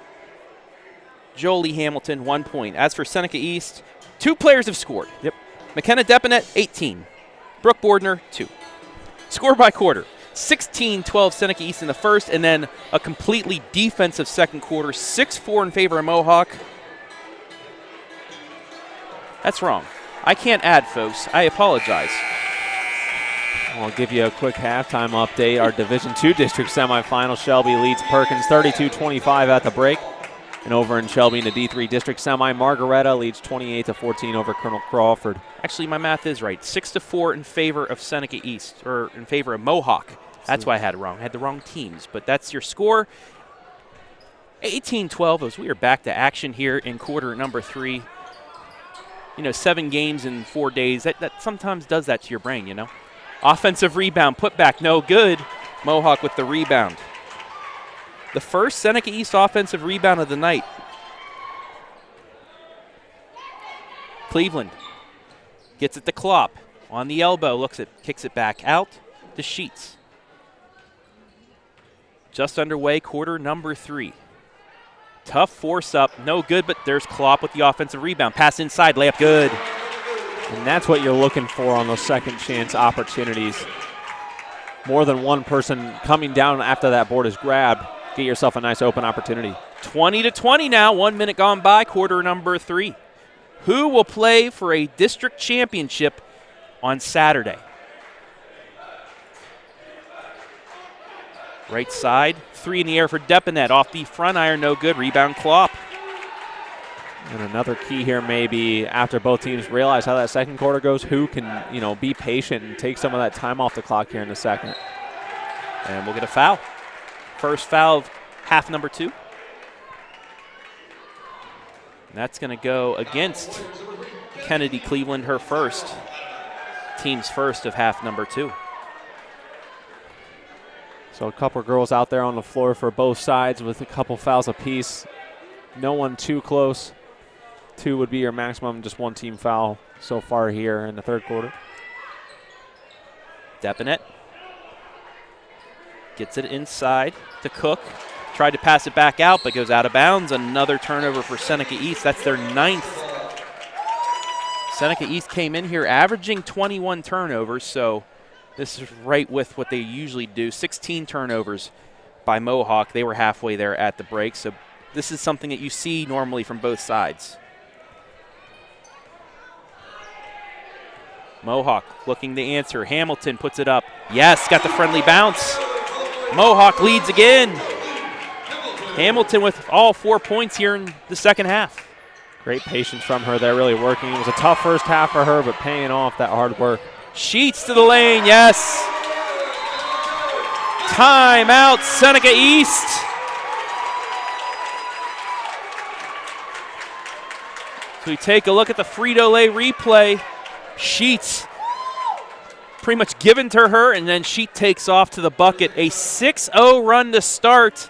Jolie Hamilton, 1 point. As for Seneca East, 2 players have scored. Yep. McKenna Depinet, 18. Brooke Bordner, 2. Score by quarter, 16-12 Seneca East in the first, and then a completely defensive second quarter, 6-4 in favor of Mohawk. That's wrong. I can't add, folks. I apologize. I'll give you a quick halftime update. Our Division II District Semifinal, Shelby leads Perkins 32-25 at the break. And over in Shelby in the D3 District Semi, Margaretta leads 28-14 over Colonel Crawford. Actually, my math is right. 6-4 in favor of Seneca East, or in favor of Mohawk. That's why I had it wrong. I had the wrong teams, but that's your score. 18-12 as we are back to action here in quarter number 3. 7 games in 4 days, that sometimes does that to your brain, Offensive rebound, put back, no good. Mohawk with the rebound. The first Seneca East offensive rebound of the night. Cleveland gets it to Klopp. On the elbow, kicks it back out to Sheets. Just underway, quarter number 3. Tough force up, no good, but there's Klopp with the offensive rebound. Pass inside, layup good. And that's what you're looking for on those second chance opportunities. More than one person coming down after that board is grabbed. Get yourself a nice open opportunity. 20-20 now, 1 minute gone by, quarter number 3. Who will play for a district championship on Saturday? Right side, 3 in the air for Depinet. Off the front iron, no good. Rebound Klopp. And another key here maybe after both teams realize how that second quarter goes, who can, be patient and take some of that time off the clock here in the second. And we'll get a foul. First foul of half number 2. And that's going to go against Kennedy Cleveland, her first. Team's first of half number 2. So a couple of girls out there on the floor for both sides with a couple fouls apiece. No one too close. 2 would be your maximum, just 1 team foul so far here in the third quarter. Depinet gets it inside to Cook. Tried to pass it back out, but goes out of bounds. Another turnover for Seneca East. That's their 9th. Seneca East came in here averaging 21 turnovers, so this is right with what they usually do. 16 turnovers by Mohawk. They were halfway there at the break, so this is something that you see normally from both sides. Mohawk looking to answer. Hamilton puts it up. Yes, got the friendly bounce. Mohawk leads again. Hamilton with all 4 points here in the second half. Great patience from her there, really working. It was a tough first half for her, but paying off that hard work. Sheets to the lane, yes. Timeout, Seneca East. So we take a look at the Frito Lay replay. Sheets pretty much given to her, and then she takes off to the bucket. A 6-0 run to start.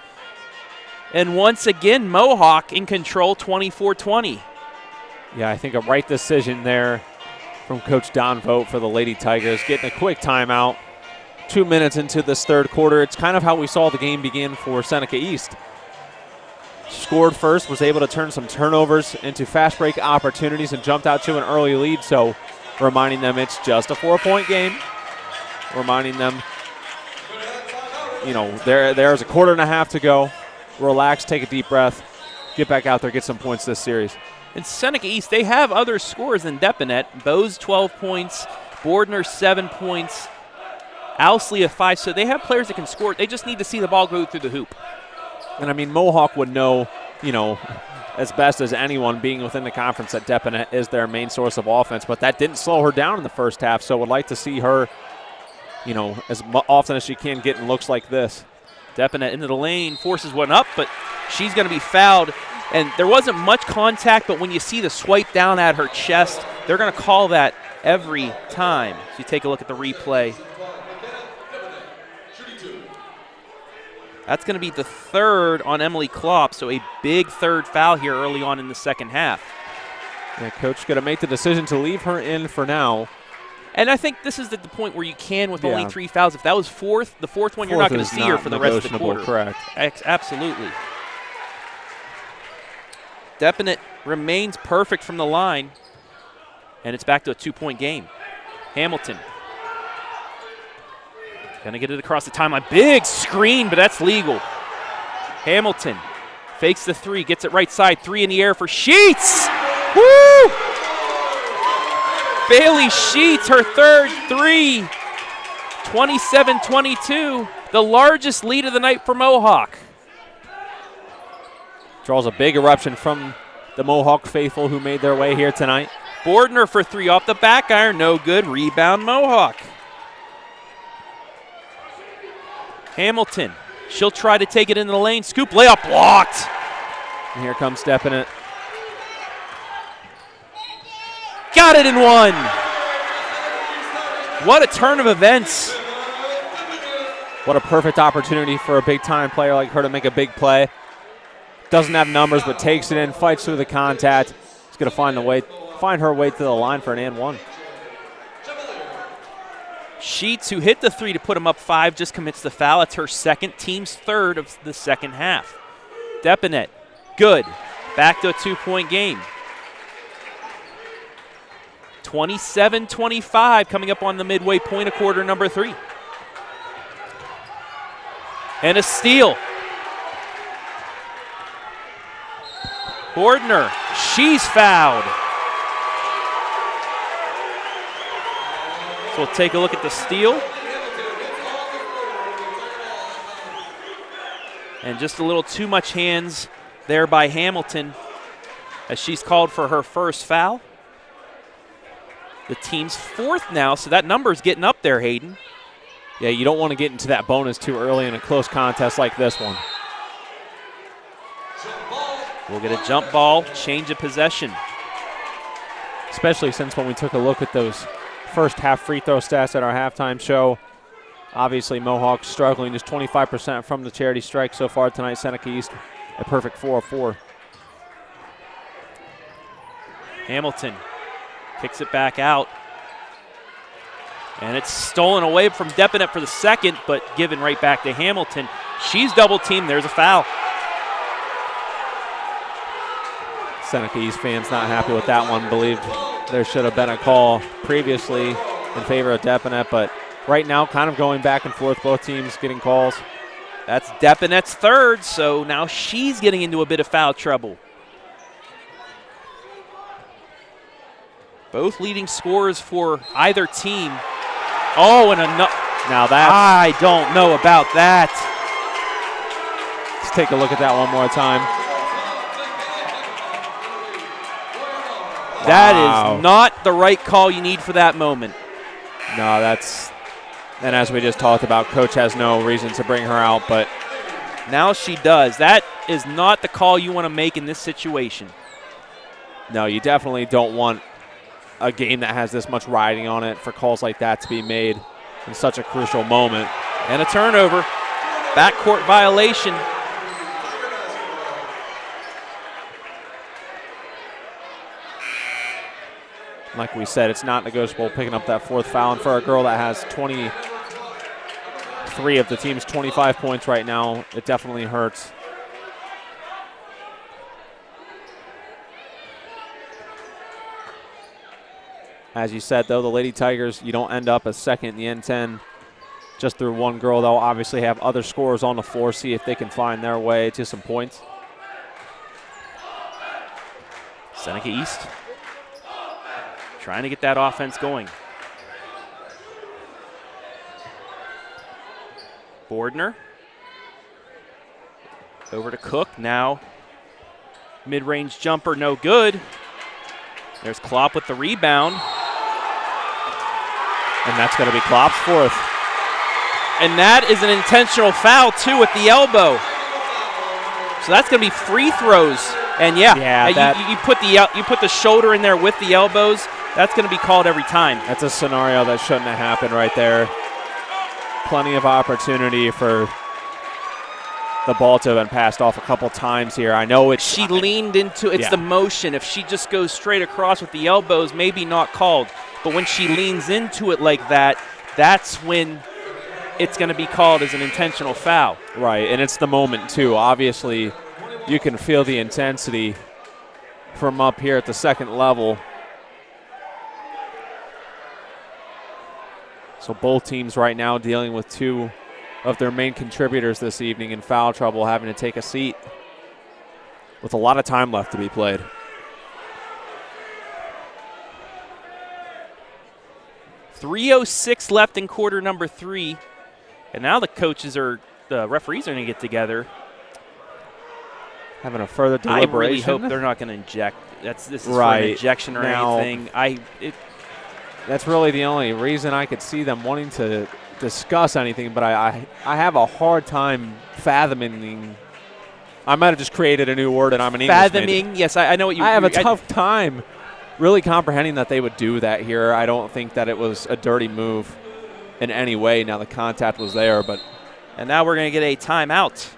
And once again, Mohawk in control, 24-20. Yeah, I think a right decision there from Coach Don Vogt for the Lady Tigers, getting a quick timeout. 2 minutes into this third quarter. It's kind of how we saw the game begin for Seneca East. Scored first, was able to turn some turnovers into fast break opportunities and jumped out to an early lead. So reminding them it's just a 4-point game. Reminding them, there's a quarter and a half to go. Relax, take a deep breath, get back out there, get some points this series. In Seneca East, they have other scores than Depinet. Bose 12 points, Bordner 7 points, Owsley a 5. So they have players that can score. They just need to see the ball go through the hoop. And I mean, Mohawk would know, as best as anyone being within the conference that Depinet is their main source of offense, but that didn't slow her down in the first half. So would like to see her, as often as she can get in looks like this. Depinet into the lane, forces one up, but she's going to be fouled. And there wasn't much contact, but when you see the swipe down at her chest, they're going to call that every time. So you take a look at the replay. That's going to be the third on Emily Klopp, so a big third foul here early on in the second half. Yeah, coach going to make the decision to leave her in for now. And I think this is the point where you can with only 3 fouls. If that was the fourth one, you're not going to see her for the rest of the quarter. Correct. Absolutely. Depinet remains perfect from the line, and it's back to a 2-point game. Hamilton going to get it across the timeline. Big screen, but that's legal. Hamilton fakes the 3, gets it right side. 3 in the air for Sheets. Woo! Bailey Sheets, her third 3. 27-22, the largest lead of the night for Mohawk. Draws a big eruption from the Mohawk faithful who made their way here tonight. Bordner for 3 off the back iron, no good. Rebound Mohawk. Hamilton, she'll try to take it into the lane. Scoop layup blocked. And here comes Depinet. Got it in one. What a turn of events. What a perfect opportunity for a big-time player like her to make a big play. Doesn't have numbers, but takes it in, fights through the contact. She's going to find her way to the line for an and one. Sheets, who hit the three to put him up 5, just commits the foul. It's her second, team's third of the second half. Depinet, good. Back to a 2-point game. 27-25 coming up on the midway point of quarter number 3. And a steal. Bordner, she's fouled. So we'll take a look at the steal. And just a little too much hands there by Hamilton as she's called for her first foul. The team's 4th now, so that number's getting up there, Hayden. Yeah, you don't want to get into that bonus too early in a close contest like this one. We'll get a jump ball, change of possession. Especially since when we took a look at those first half free throw stats at our halftime show. Obviously, Mohawk struggling, just 25% from the charity strike so far tonight. Seneca East, a perfect 4 of 4. Hamilton kicks it back out. And it's stolen away from Depinet for the second, but given right back to Hamilton. She's double teamed. There's a foul. Seneca East fans not happy with that one. Believed there should have been a call previously in favor of Depinet, but right now kind of going back and forth, both teams getting calls. That's Depinet's third, so now she's getting into a bit of foul trouble. Both leading scorers for either team. Oh, and now that I don't know about that. Let's take a look at that one more time. That is not the right call you need for that moment. No, and as we just talked about, Coach has no reason to bring her out, but now she does. That is not the call you want to make in this situation. No, you definitely don't want a game that has this much riding on it for calls like that to be made in such a crucial moment. And a turnover. Backcourt violation. Like we said, it's not negotiable picking up that 4th foul. And for a girl that has 23 of the team's 25 points right now, it definitely hurts. As you said, though, the Lady Tigers, you don't end up as second in the N10 just through one girl. They'll obviously have other scorers on the floor, see if they can find their way to some points. Seneca East trying to get that offense going. Bordner over to Cook. Now mid-range jumper, no good. There's Klopp with the rebound. And that's going to be Klopp's 4th. And that is an intentional foul, too, with the elbow. So that's going to be free throws. And, you put the shoulder in there with the elbows. That's going to be called every time. That's a scenario that shouldn't have happened right there. Plenty of opportunity for the ball to have been passed off a couple times here. I know she leaned into it's the motion. If she just goes straight across with the elbows, maybe not called. But when she leans into it like that, that's when it's going to be called as an intentional foul. Right, and it's the moment, too. Obviously, you can feel the intensity from up here at the second level. So both teams right now dealing with 2 of their main contributors this evening in foul trouble, having to take a seat with a lot of time left to be played. .306 left in quarter number 3. And now the referees are going to get together. Having a further deliberation. I really hope they're not going to inject. This is right. For an injection or anything. That's really the only reason I could see them wanting to discuss anything, but I have a hard time fathoming. I might have just created a new word and I'm an English major. Yes, I know what you I have a tough time really comprehending that they would do that here. I don't think that it was a dirty move in any way. Now the contact was there, but. And now we're going to get a timeout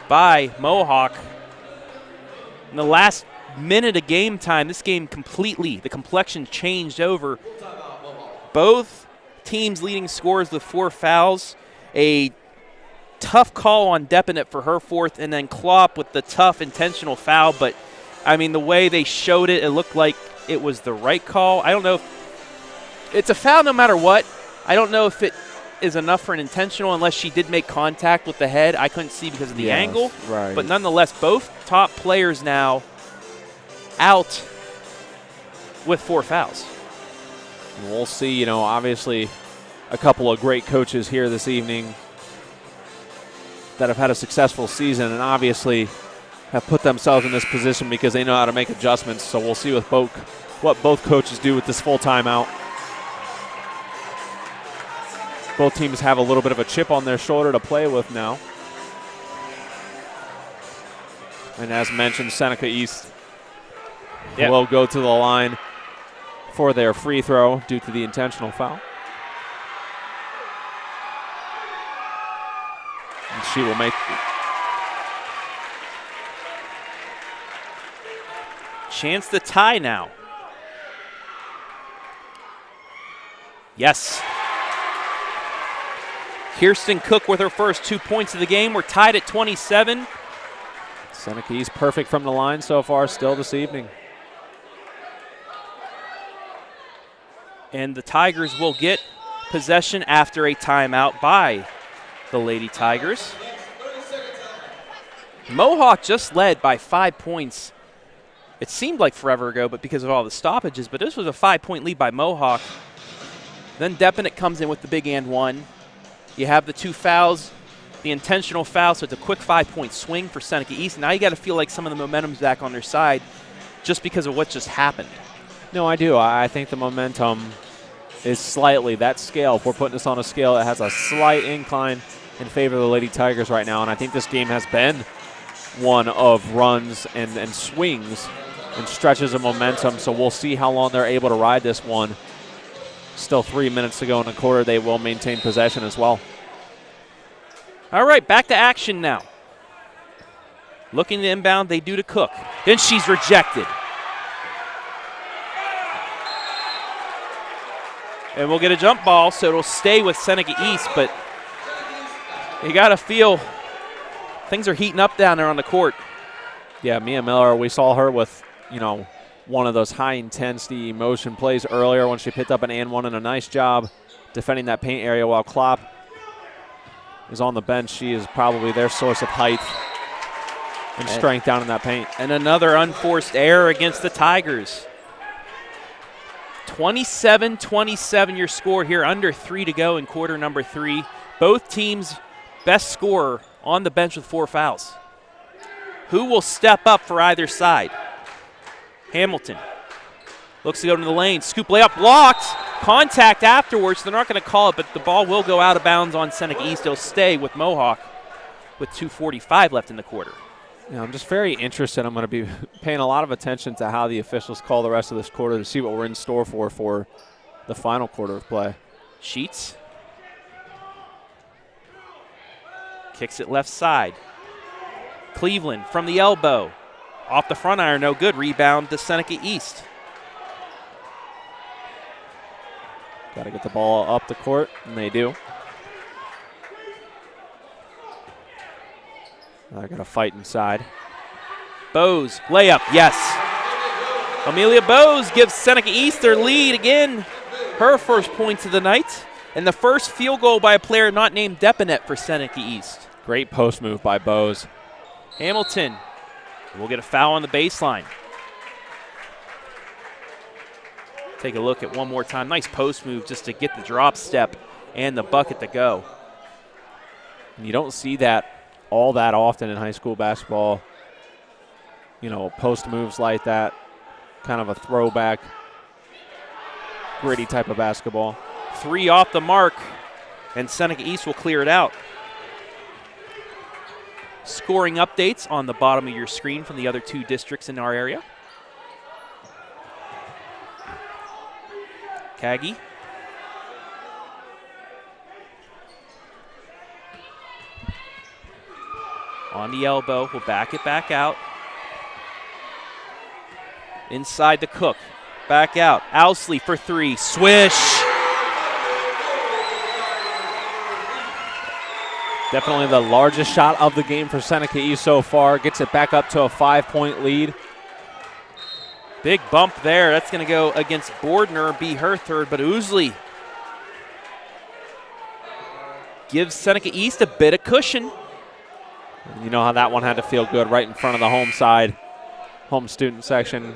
by Mohawk. In the last minute of game time, this game completely, the complexion changed over. Both teams leading scores with 4 fouls. A tough call on Deppinett for her 4th, and then Klopp with the tough intentional foul. But, I mean, the way they showed it, it looked like it was the right call. I don't know if it's a foul no matter what. I don't know if it is enough for an intentional unless she did make contact with the head. I couldn't see because of the angle. Right. But nonetheless, both top players now out with 4 fouls. And we'll see, you know, obviously a couple of great coaches here this evening that have had a successful season and obviously have put themselves in this position because they know how to make adjustments. So we'll see what both coaches do with this full timeout. Both teams have a little bit of a chip on their shoulder to play with now. And as mentioned, Seneca East will go to the line for their free throw due to the intentional foul. And she will make chance to tie now. Yes. Kirsten Cook with her first 2 points of the game. We're tied at 27. Seneca East perfect from the line so far still this evening. And the Tigers will get possession after a timeout by the Lady Tigers. Mohawk just led by 5 points. It seemed like forever ago, but because of all the stoppages. But this was a 5-point lead by Mohawk. Then Deppinett comes in with the big and one. You have the 2 fouls, the intentional foul, so it's a quick 5-point swing for Seneca East. Now you got to feel like some of the momentum's back on their side just because of what just happened. No, I do. I think the momentum is slightly, that scale, if we're putting this on a scale, it has a slight incline in favor of the Lady Tigers right now, and I think this game has been one of runs and swings and stretches of momentum, so we'll see how long they're able to ride this one. Still 3 minutes to go in the quarter. They will maintain possession as well. All right, back to action now. Looking to inbound, they do to Cook. Then she's rejected. And we'll get a jump ball, so it'll stay with Seneca East, but you got to feel things are heating up down there on the court. Yeah, Mia Miller, we saw her with, you know, one of those high-intensity motion plays earlier when she picked up an and one, and a nice job defending that paint area while Klopp is on the bench. She is probably their source of height and strength down in that paint. And another unforced error against the Tigers. 27-27 your score here, under 3 to go in quarter number 3. Both teams' best scorer on the bench with 4 fouls. Who will step up for either side? Hamilton looks to go to the lane. Scoop layup blocked. Contact afterwards. They're not going to call it, but the ball will go out of bounds on Seneca East. It'll stay with Mohawk with 2:45 left in the quarter. Yeah, I'm just very interested. I'm going to be paying a lot of attention to how the officials call the rest of this quarter to see what we're in store for the final quarter of play. Sheets kicks it left side. Cleveland from the elbow. Off the front iron, no good. Rebound to Seneca East. Got to get the ball up the court, and they do. I got to fight inside. Bose, layup, yes. Amelia Bose gives Seneca East their lead again. Her first points of the night. And the first field goal by a player not named Deppinett for Seneca East. Great post move by Bose. Hamilton will get a foul on the baseline. Take a look at one more time. Nice post move just to get the drop step and the bucket to go. And you don't see that all that often in high school basketball. You know, post moves like that, kind of a throwback, gritty type of basketball. 3 off the mark, and Seneca East will clear it out. Scoring updates on the bottom of your screen from the other 2 districts in our area. Kagi. On the elbow, we'll back it back out. Inside the Cook, back out. Owsley for three, swish. Definitely the largest shot of the game for Seneca East so far. Gets it back up to a 5-point lead. Big bump there. That's going to go against Bordner, be her third, but Owsley gives Seneca East a bit of cushion. You know how that one had to feel good right in front of the home side, home student section.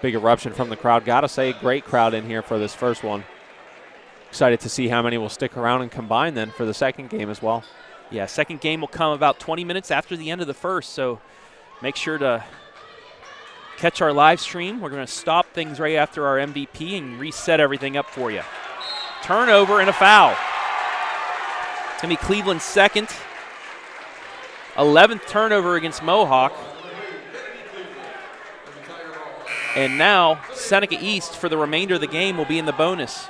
Big eruption from the crowd. Gotta say, great crowd in here for this first one. Excited to see how many will stick around and combine then for the second game as well. Yeah, second game will come about 20 minutes after the end of the first, so make sure to catch our live stream. We're going to stop things right after our MVP and reset everything up for you. Turnover and a foul. It's going to be Cleveland's second. 11th turnover against Mohawk. And now Seneca East for the remainder of the game will be in the bonus.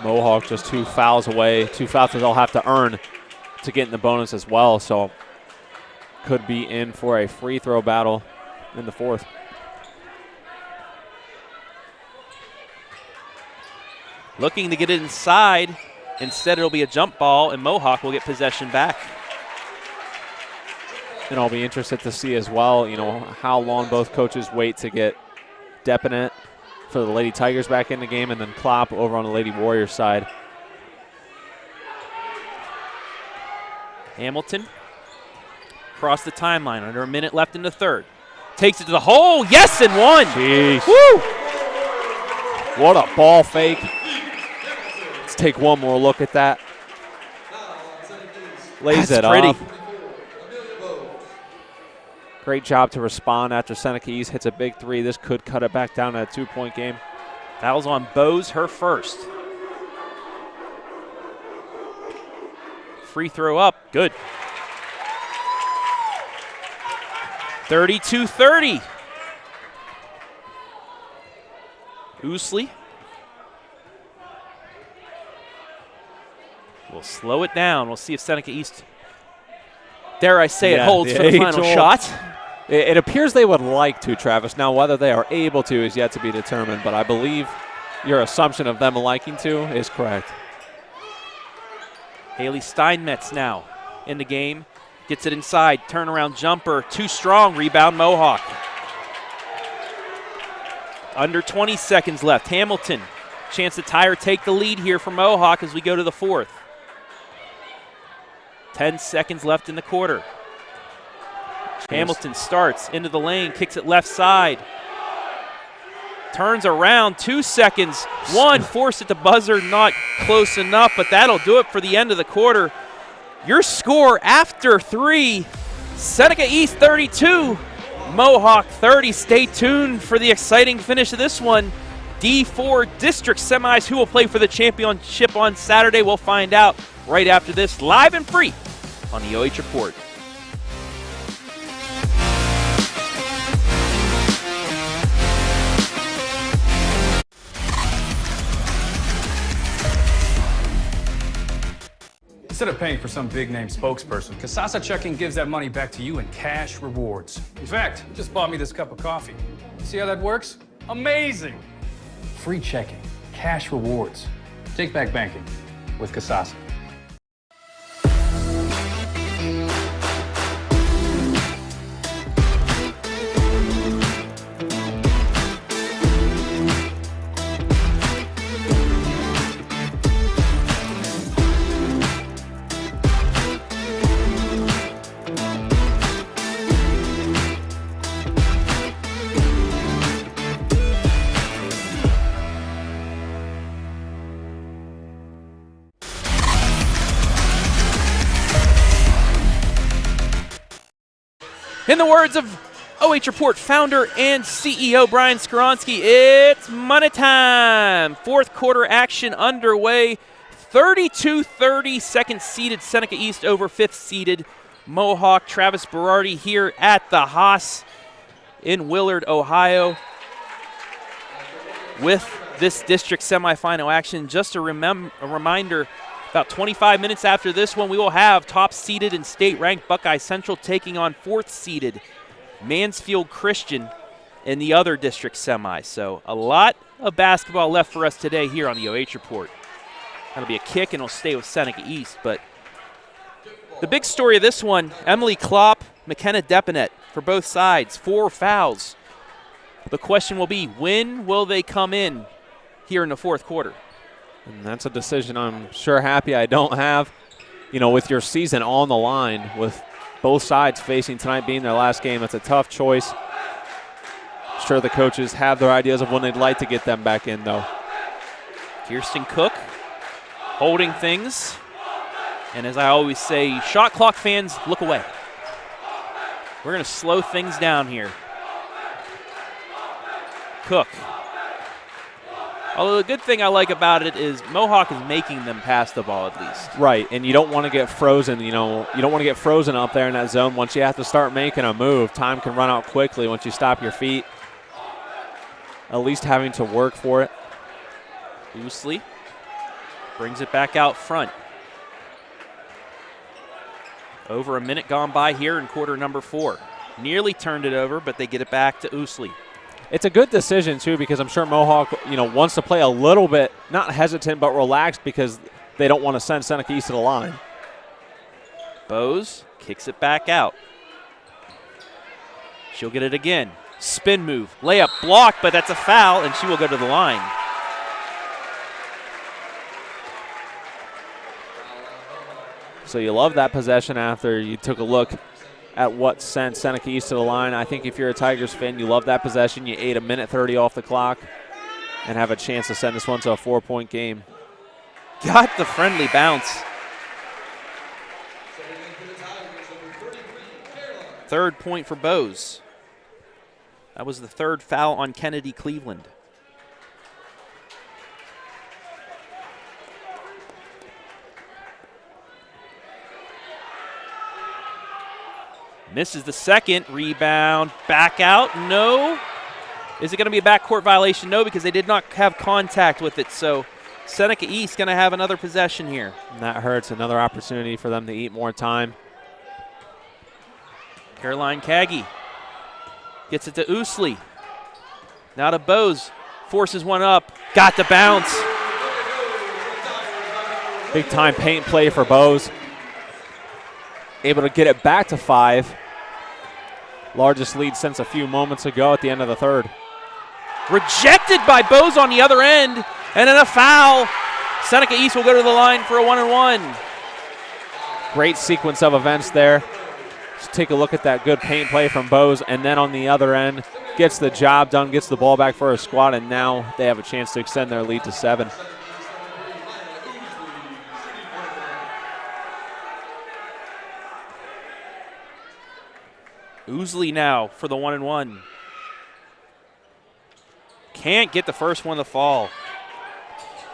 Mohawk just 2 fouls away. 2 fouls that they'll have to earn to get in the bonus as well. So could be in for a free throw battle in the fourth. Looking to get it inside. Instead, it'll be a jump ball, and Mohawk will get possession back. And I'll be interested to see as well, you know, how long both coaches wait to get Deppinett for the Lady Tigers back in the game, and then Klopp over on the Lady Warriors side. Hamilton across the timeline, under a minute left in the third. Takes it to the hole, yes, and one. Jeez. Woo! What a ball fake. Let's take one more look at that. Lays That's it pretty. up. Great job to respond after Seneca East hits a big three. This could cut it back down to a 2-point game. Fouls on Bose, her first. Free throw up, good. 32-30. Owsley. We'll slow it down. We'll see if Seneca East, dare I say it, holds for the final shot. It appears they would like to, Travis. Now, whether they are able to is yet to be determined, but I believe your assumption of them liking to is correct. Haley Steinmetz now in the game. Gets it inside, turnaround jumper, too strong, rebound Mohawk. Under 20 seconds left. Hamilton, chance to tie or take the lead here for Mohawk as we go to the fourth. 10 seconds left in the quarter. Hamilton starts into the lane, kicks it left side. Turns around, 2 seconds. One, forced at the buzzer, not close enough, but that'll do it for the end of the quarter. Your score after three, Seneca East 32, Mohawk 30. Stay tuned for the exciting finish of this one. D4 District Semis, who will play for the championship on Saturday. We'll find out right after this, live and free on the OH.Report. Instead of paying for some big-name spokesperson, Kasasa Checking gives that money back to you in cash rewards. In fact, you just bought me this cup of coffee. See how that works? Amazing! Free checking, cash rewards. Take back banking with Kasasa. In the words of OH.Report founder and CEO Brian Skoronsky, it's money time. Fourth quarter action underway. 32-30, second-seeded Seneca East over fifth-seeded Mohawk. Travis Berardi here at the Haas in Willard, Ohio. with this district semifinal action. Just a reminder, about 25 minutes after this one, we will have top-seeded and state-ranked Buckeye Central taking on 4th-seeded Mansfield Christian in the other district semis. So a lot of basketball left for us today here on the OH Report. That'll be a kick, and it'll stay with Seneca East. But the big story of this one, Emily Klopp, McKenna Depinet for both sides, 4 fouls. The question will be, when will they come in here in the fourth quarter? And that's a decision I'm sure happy I don't have. You know, with your season on the line, with both sides facing tonight being their last game, it's a tough choice. Sure, the coaches have their ideas of when they'd like to get them back in, though. Kirsten Cook holding things. And as I always say, shot clock fans, look away. We're going to slow things down here. Cook. Although the good thing I like about it is Mohawk is making them pass the ball at least. Right, and you don't want to get frozen, you know, you don't want to get frozen up there in that zone. Once you have to start making a move, time can run out quickly once you stop your feet. At least having to work for it. Ousley brings it back out front. Over a minute gone by here in quarter number 4. Nearly turned it over, but they get it back to Ousley. It's a good decision, too, because I'm sure Mohawk, you know, wants to play a little bit, not hesitant, but relaxed because they don't want to send Seneca East to the line. Bose kicks it back out. She'll get it again. Spin move, layup blocked, but that's a foul, and she will go to the line. So you love that possession after you took a look at what sent Seneca East to the line. I think if you're a Tigers fan, you love that possession. You ate a minute 30 off the clock and have a chance to send this one to a 4-point game. Got the friendly bounce. Third point for Bose. That was the third foul on Kennedy Cleveland. Misses the second. Rebound. Back out. No. Is it going to be a backcourt violation? No, because they did not have contact with it. So Seneca East going to have another possession here. And that hurts. Another opportunity for them to eat more time. Caroline Kagi gets it to Ousley. Now to Bose. Forces one up. Got the bounce. Big time paint play for Bose. Able to get it back to 5. Largest lead since a few moments ago at the end of the third. Rejected by Bose on the other end. And then a foul. Seneca East will go to the line for a 1-and-1. Great sequence of events there. Just take a look at that good paint play from Bose. And then on the other end, gets the job done, gets the ball back for a squad, and now they have a chance to extend their lead to 7. Ousley now for the 1-and-1. Can't get the first one to fall.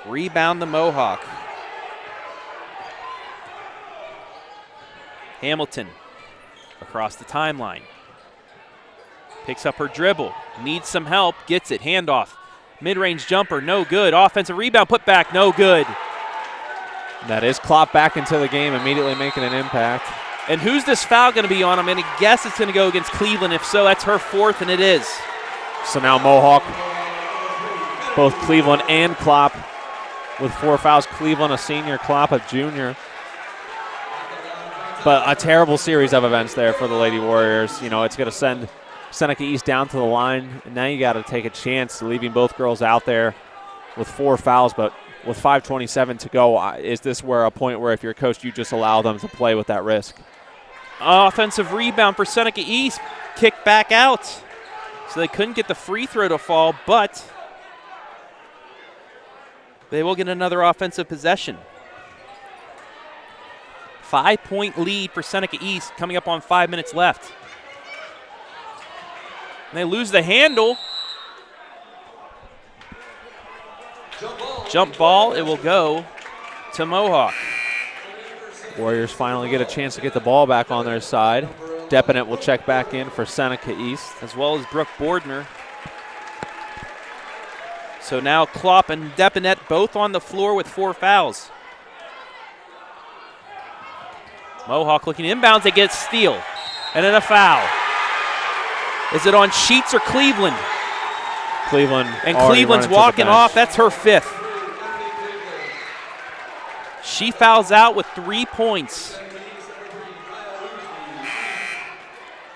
Rebound the Mohawk. Hamilton across the timeline. Picks up her dribble. Needs some help. Gets it. Handoff. Mid-range jumper. No good. Offensive rebound. Put back. No good. That is Klopp back into the game, immediately making an impact. And who's this foul going to be on? I'm going to guess it's going to go against Cleveland. If so, that's her 4th, and it is. So now Mohawk, both Cleveland and Klopp with 4 fouls. Cleveland a senior, Klopp a junior. But a terrible series of events there for the Lady Warriors. You know, it's going to send Seneca East down to the line. And now you got to take a chance, leaving both girls out there with 4 fouls. But with 5:27 to go, is this where a point where if you're a coach, you just allow them to play with that risk? Offensive rebound for Seneca East. Kick back out. So they couldn't get the free throw to fall, but they will get another offensive possession. 5-point lead for Seneca East coming up on 5 minutes left. And they lose the handle. Jump ball, it will go to Mohawk. Warriors finally get a chance to get the ball back on their side. Depinet will check back in for Seneca East. As well as Brooke Bordner. So now Klopp and Depinet both on the floor with 4 fouls. Mohawk looking inbounds. They get steal. And then a foul. Is it on Sheets or Cleveland? Cleveland. And already Cleveland's running to the walking bench. off. That's her 5th. She fouls out with 3 points.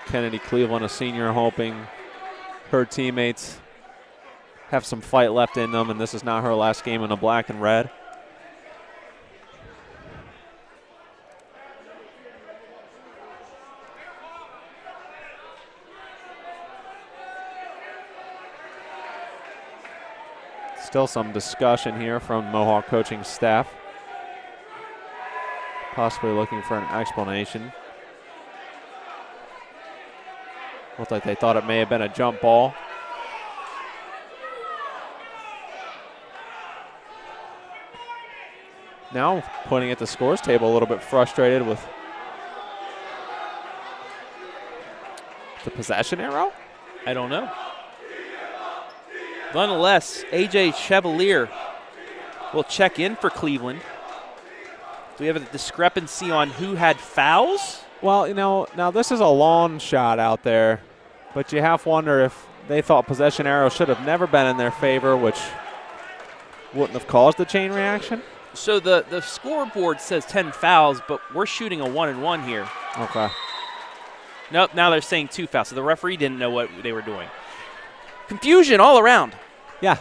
Kennedy Cleveland, a senior, hoping her teammates have some fight left in them, and this is not her last game in the black and red. Still some discussion here from Mohawk coaching staff, possibly looking for an explanation. Looked like they thought it may have been a jump ball. Now pointing at the scores table, a little bit frustrated with the possession arrow. I don't know. Nonetheless, A.J. Chevalier will check in for Cleveland. Do we have a discrepancy on who had fouls? Well, you know, now this is a long shot out there, but you have to wonder if they thought possession arrow should have never been in their favor, which wouldn't have caused the chain reaction. So the scoreboard says 10 fouls, but we're shooting a 1-and-1 here. Okay. Nope, now they're saying 2 fouls, so the referee didn't know what they were doing. Confusion all around. Yeah.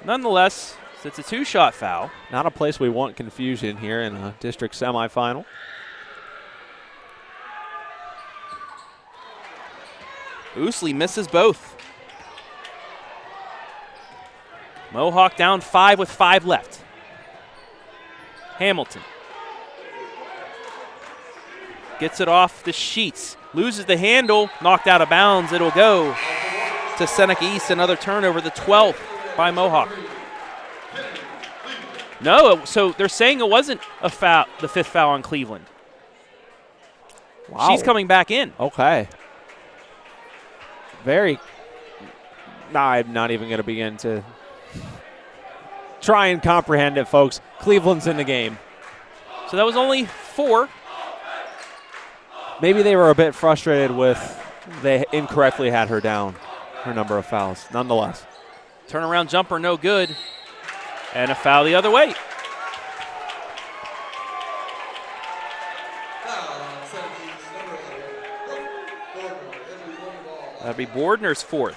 Nonetheless, it's a 2-shot foul. Not a place we want confusion here in a district semifinal. Oosley misses both. Mohawk down 5 with 5 left. Hamilton gets it off the Sheets. Loses the handle, knocked out of bounds. It'll go to Seneca East. Another turnover, the 12th by Mohawk. No, so they're saying it wasn't a foul, the 5th foul on Cleveland. Wow. She's coming back in. Okay. I'm not even going to begin to try and comprehend it, folks. Cleveland's in the game. So that was only 4. Maybe they were a bit frustrated with they incorrectly had her down, her number of fouls. Nonetheless. Turnaround jumper, no good. And a foul the other way. That'd be Bordner's 4th.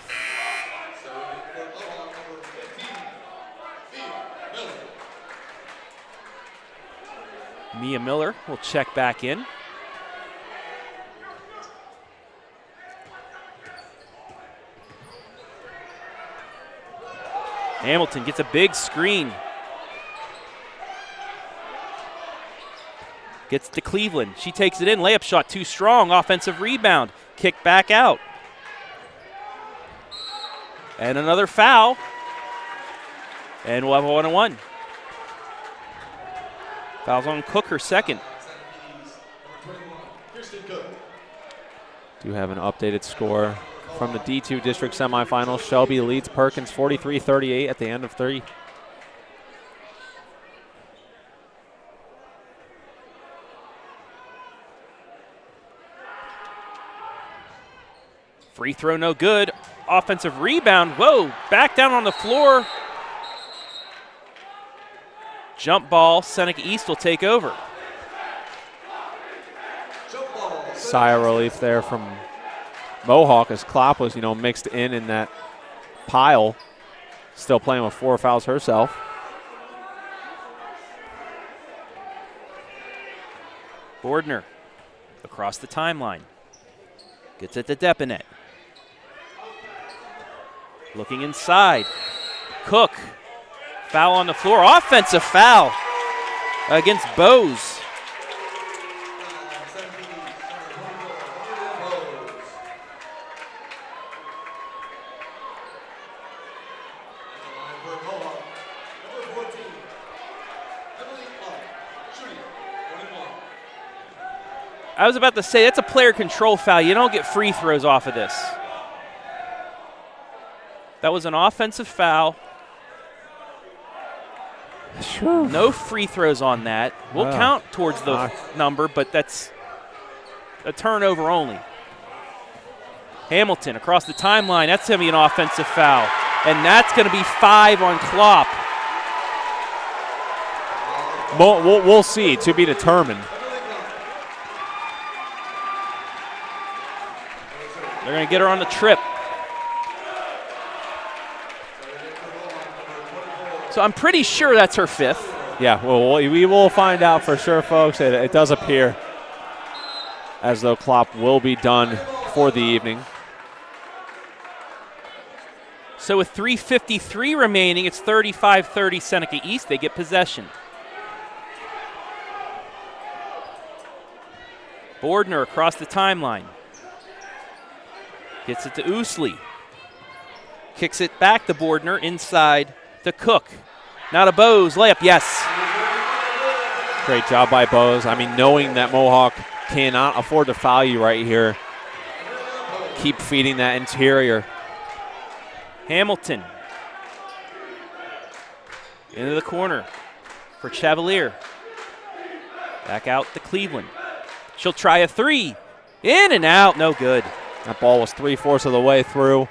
Mia Miller will check back in. Hamilton gets a big screen. Gets to Cleveland. She takes it in. Layup shot too strong. Offensive rebound. Kick back out. And another foul. And we'll have a 1-and-1. Fouls on Cook, her 2nd. Do have an updated score from the D2 district semifinals. Shelby leads Perkins 43-38 at the end of 3. Free throw no good. Offensive rebound. Whoa, back down on the floor. Jump ball. Seneca East will take over. Sigh of relief there from Mohawk as Klopp was, mixed in that pile. Still playing with 4 fouls herself. Bordner across the timeline. Gets it to Depinet. Looking inside. Cook. Foul on the floor. Offensive foul against Bose. I was about to say, that's a player control foul. You don't get free throws off of this. That was an offensive foul No free throws on that. We'll Oh. count towards the number, but that's a turnover only. Hamilton across the timeline. That's going to be an offensive foul. And that's going to be 5 on Klopp. We'll see. To be determined. They're going to get her on the trip. So I'm pretty sure that's her 5th. Yeah, well, we will find out for sure, folks. It does appear as though Klopp will be done for the evening. So with 3:53 remaining, it's 35-30 Seneca East. They get possession. Bordner across the timeline. Gets it to Oosley. Kicks it back to Bordner inside to Cook. Now to Bose. Layup, yes. Great job by Bose. I mean, knowing that Mohawk cannot afford to foul you right here, keep feeding that interior. Hamilton. Into the corner for Chevalier. Back out to Cleveland. She'll try a 3. In and out, no good. That ball was 3/4 of the way through.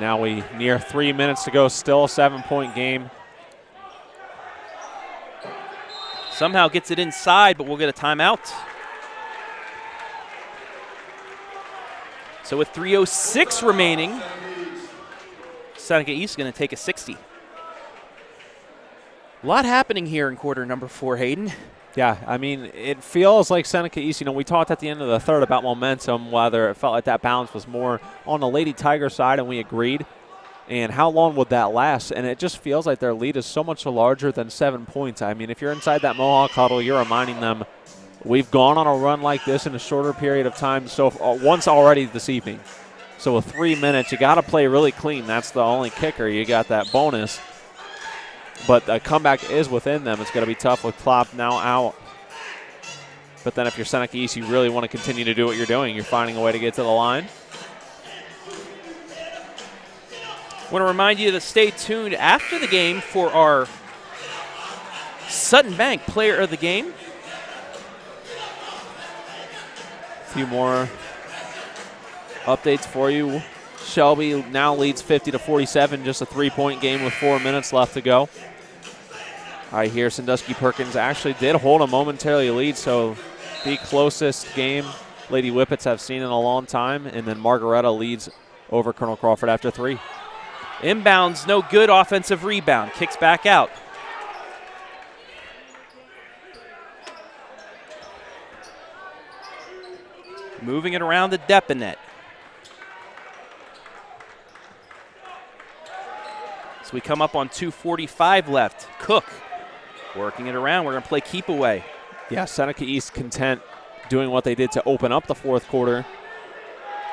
Now we near 3 minutes to go, still a 7-point game. Somehow gets it inside, but we'll get a timeout. So with 3:06 remaining, Seneca East is going to take a 60. A lot happening here in quarter number 4, Hayden. Yeah, I mean, it feels like Seneca East, we talked at the end of the third about momentum, whether it felt like that balance was more on the Lady Tiger side, and we agreed. And how long would that last? And it just feels like their lead is so much larger than 7 points. I mean, if you're inside that Mohawk huddle, you're reminding them, we've gone on a run like this in a shorter period of time once already this evening. So with 3 minutes, you got to play really clean. That's the only kicker. You got that bonus. But the comeback is within them. It's going to be tough with Klopp now out. But then if you're Seneca East, you really want to continue to do what you're doing. You're finding a way to get to the line. I want to remind you to stay tuned after the game for our Sutton Bank Player of the Game. A few more updates for you. Shelby now leads 50-47, just a 3-point game with 4 minutes left to go. I hear Sandusky Perkins actually did hold a momentarily lead, so the closest game Lady Whippets have seen in a long time, and then Margaretta leads over Colonel Crawford after 3. Inbounds, no good. Offensive rebound. Kicks back out. Moving it around to Depinet. So we come up on 2:45 left. Cook working it around. We're going to play keep away. Yeah, Seneca East content doing what they did to open up the fourth quarter.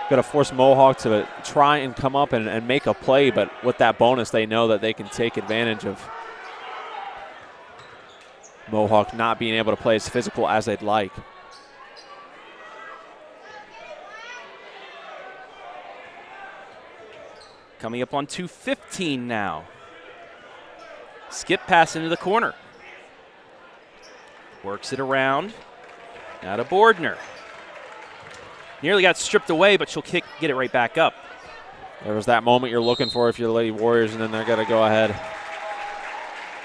Going to force Mohawk to try and come up and make a play, but with that bonus, they know that they can take advantage of Mohawk not being able to play as physical as they'd like. Coming up on 2:15 now. Skip pass into the corner. Works it around. Now to Bordner. Nearly got stripped away, but she'll get it right back up. There was that moment you're looking for if you're the Lady Warriors, and then they're going to go ahead.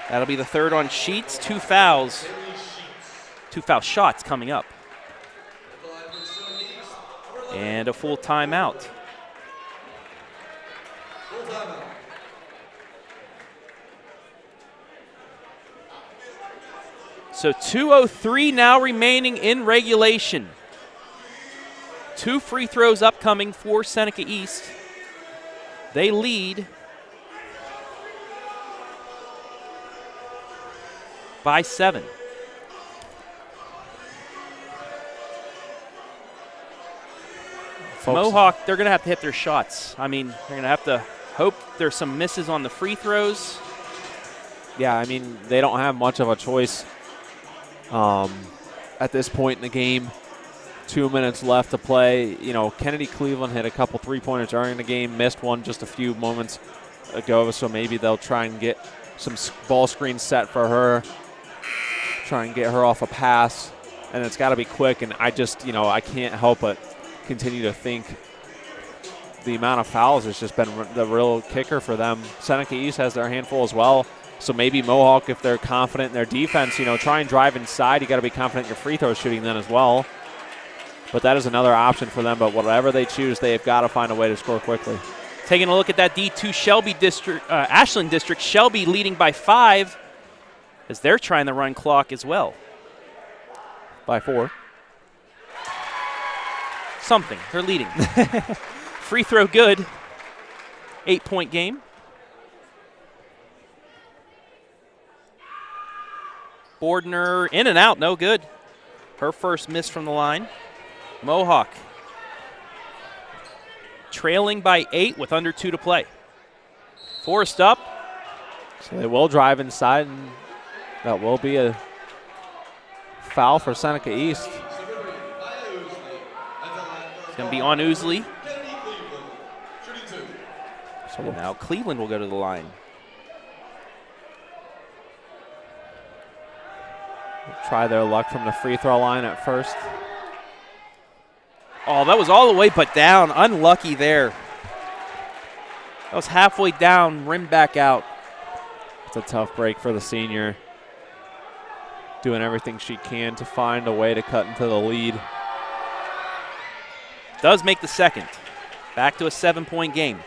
That'll be the third on Sheets. 2 fouls. 2 foul shots coming up. And a full timeout. So 2:03 now remaining in regulation. 2 free throws upcoming for Seneca East. They lead by 7. Folks, Mohawk, they're going to have to hit their shots. I mean, they're going to have to hope there's some misses on the free throws. yeah, I mean, they don't have much of a choice at this point in the game. 2 minutes left to play. Kennedy Cleveland hit a couple three-pointers during the game, missed one just a few moments ago, so maybe they'll try and get some ball screens set for her, try and get her off a pass, and it's got to be quick. And I just, I can't help but continue to think the amount of fouls has just been the real kicker for them. Seneca East has their handful as well, so maybe Mohawk, if they're confident in their defense, try and drive inside. You got to be confident in your free throw shooting then as well. But that is another option for them. But whatever they choose, they've got to find a way to score quickly. Taking a look at that D2 Shelby district, Ashland district, Shelby leading by 5 as they're trying to run clock as well. By 4. Something. They're leading. Free throw good. 8-point game. Bordner in and out, no good. Her first miss from the line. Mohawk trailing by 8 with under 2 to play. Forced up. So they will drive inside, and that will be a foul for Seneca East. It's going to be on Ousley. So now Cleveland will go to the line. Try their luck from the free throw line at first. Oh, that was all the way but down. Unlucky there. That was halfway down, rimmed back out. It's a tough break for the senior. Doing everything she can to find a way to cut into the lead. Does make the second. Back to a 7-point game.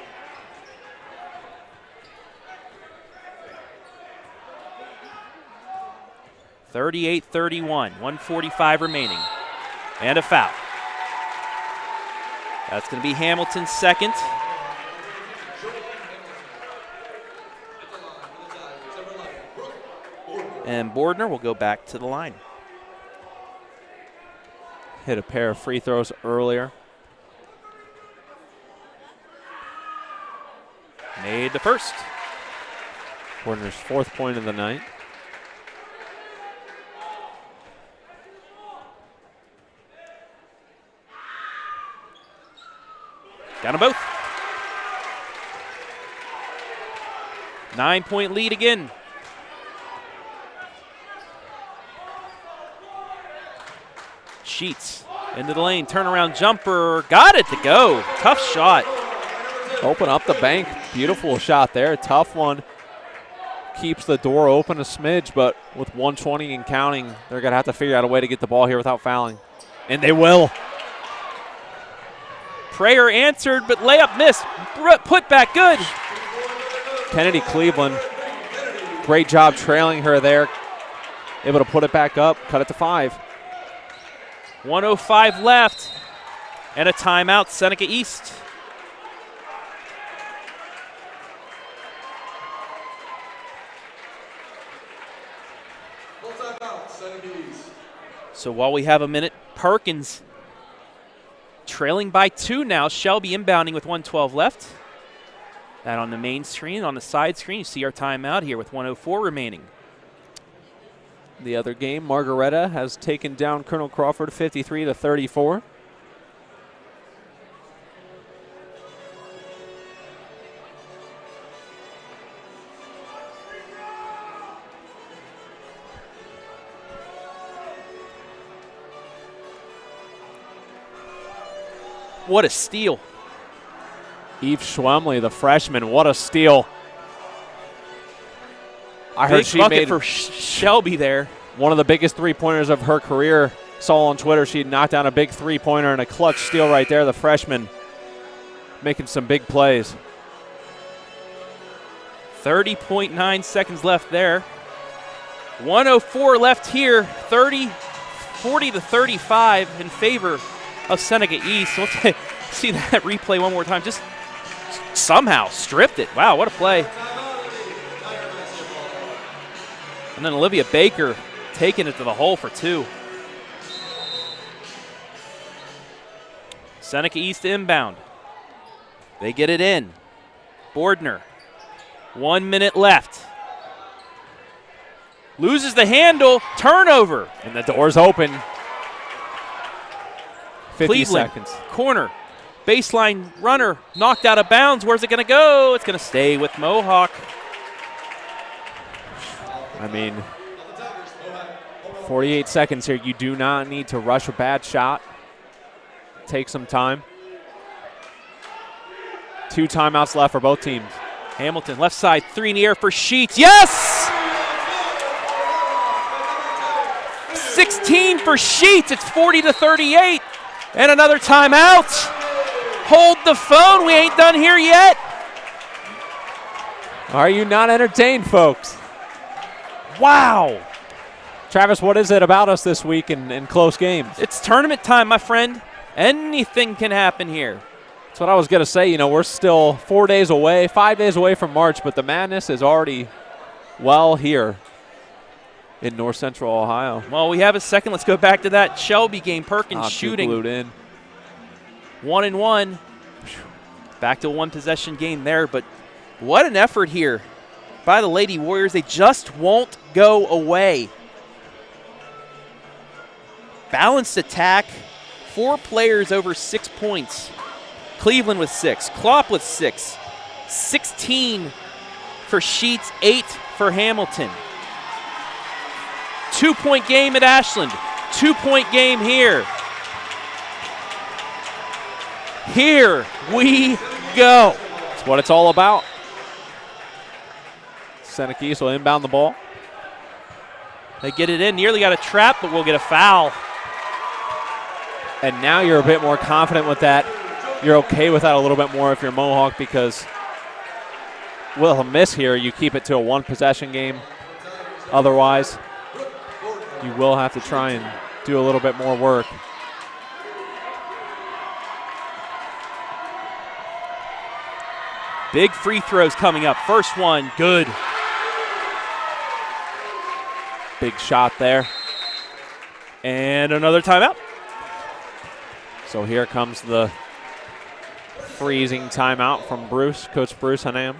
(38-31), 1:45 remaining. And a foul. That's going to be Hamilton's second. And Bordner will go back to the line. Hit a pair of free throws earlier. Made the first. Bordner's 4th point of the night. Got them both. 9-point lead again. Sheets into the lane, turnaround jumper, got it to go. Tough shot. Open up the bank. Beautiful shot there. Tough one. Keeps the door open a smidge, but with 1:20 and counting, they're going to have to figure out a way to get the ball here without fouling. And they will. Prayer answered, but layup missed. Put back good. Kennedy Cleveland, great job trailing her there. Able to put it back up, cut it to 5. 1:05 left. And a timeout, Seneca East. So while we have a minute, Perkins trailing by 2 now. Shelby inbounding with 1:12 left. That on the main screen. On the side screen, you see our timeout here with 1:04 remaining. The other game, Margaretta has taken down Colonel Crawford 53-34. What a steal. Eve Schwemley, the freshman, what a steal. I heard she bucket made for Shelby there. One of the biggest three-pointers of her career. Saw on Twitter she knocked down a big three-pointer and a clutch steal right there. The freshman making some big plays. 30.9 seconds left there. 1:04 left here. 40-35 in favor of Seneca East. We'll see that replay one more time. Just somehow stripped it. Wow, what a play. And then Olivia Baker taking it to the hole for 2. Seneca East inbound. They get it in. Bordner. 1 minute left. Loses the handle. Turnover. And the door's open. 50 Cleveland, seconds. corner. Baseline runner knocked out of bounds. Where's it going to go? It's going to stay with Mohawk. I mean, 48 seconds here. You do not need to rush a bad shot. Take some time. 2 timeouts left for both teams. Hamilton, left side, 3 in the air for Sheets. Yes! 16 for Sheets. It's 40-38. And another timeout. Hold the phone. We ain't done here yet. Are you not entertained, folks? Wow. Travis, what is it about us this week in close games? It's tournament time, my friend. Anything can happen here. That's what I was going to say. You know, we're still 4 days away, 5 days away from March, but the madness is already well here in North Central Ohio. Well, we have a second. Let's go back to that Shelby game. Perkins shooting. Glued in. 1-1. Back to a 1-possession game there, but what an effort here by the Lady Warriors. They just won't go away. Balanced attack. 4 players over 6 points. Cleveland with 6. Klopp with 6. 16 for Sheets, 8 for Hamilton. 2-point game at Ashland. 2-point game here. Here we go. That's what it's all about. Seneca East will inbound the ball. They get it in. Nearly got a trap, but we'll get a foul. And now you're a bit more confident with that. You're okay with that a little bit more if you're Mohawk, because with a miss here, you keep it to a 1-possession game. Otherwise, you will have to try and do a little bit more work. Big free throws coming up. First one, good. Big shot there. And another timeout. So here comes the freezing timeout from Bruce, Coach Bruce Hanam.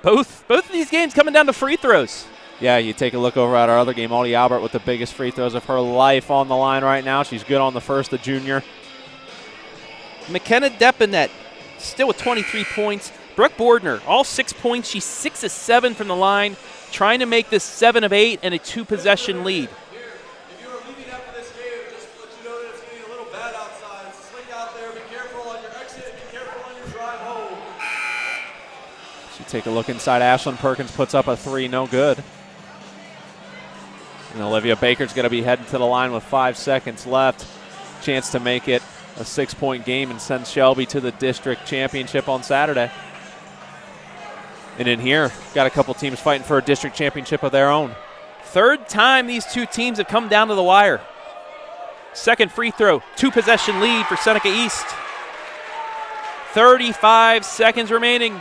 Both of these games coming down to free throws. Yeah, you take a look over at our other game. Audie Albert with the biggest free throws of her life on the line right now. She's good on the first, the junior. McKenna Depinet still with 23 points. Brooke Bordner, all 6 points. She's 6 of 7 from the line, trying to make this 7 of 8 and a 2-possession lead. If you are leaving after this game, just let you know that it's getting a little bad outside. Slick out there. Be careful on your exit. Be careful on your drive home. So you take a look inside. Ashland Perkins puts up a 3, no good. And Olivia Baker's going to be heading to the line with 5 seconds left. Chance to make it a 6-point game and send Shelby to the district championship on Saturday. And in here, got a couple teams fighting for a district championship of their own. Third time these two teams have come down to the wire. Second free throw, 2-possession lead for Seneca East. 35 seconds remaining.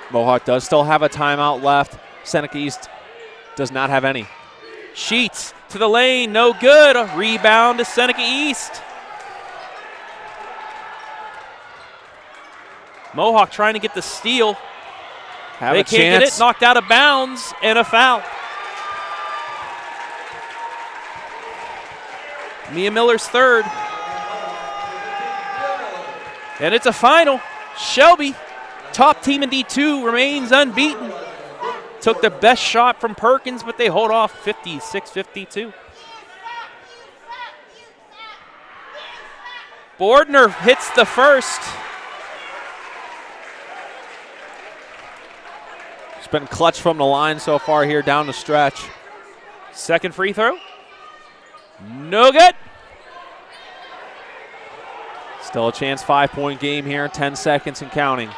Mohawk does still have a timeout left. Seneca East does not have any. Sheets to the lane, no good. A rebound to Seneca East. Mohawk trying to get the steal. They can't get it, knocked out of bounds, and a foul. Mia Miller's third. And it's a final. Shelby, top team in D2, remains unbeaten. Took the best shot from Perkins, but they hold off 56-52. Bordner hits the first. It's been clutch from the line so far here down the stretch. Second free throw. No good. Still a chance, 5-point game here, 10 seconds and counting.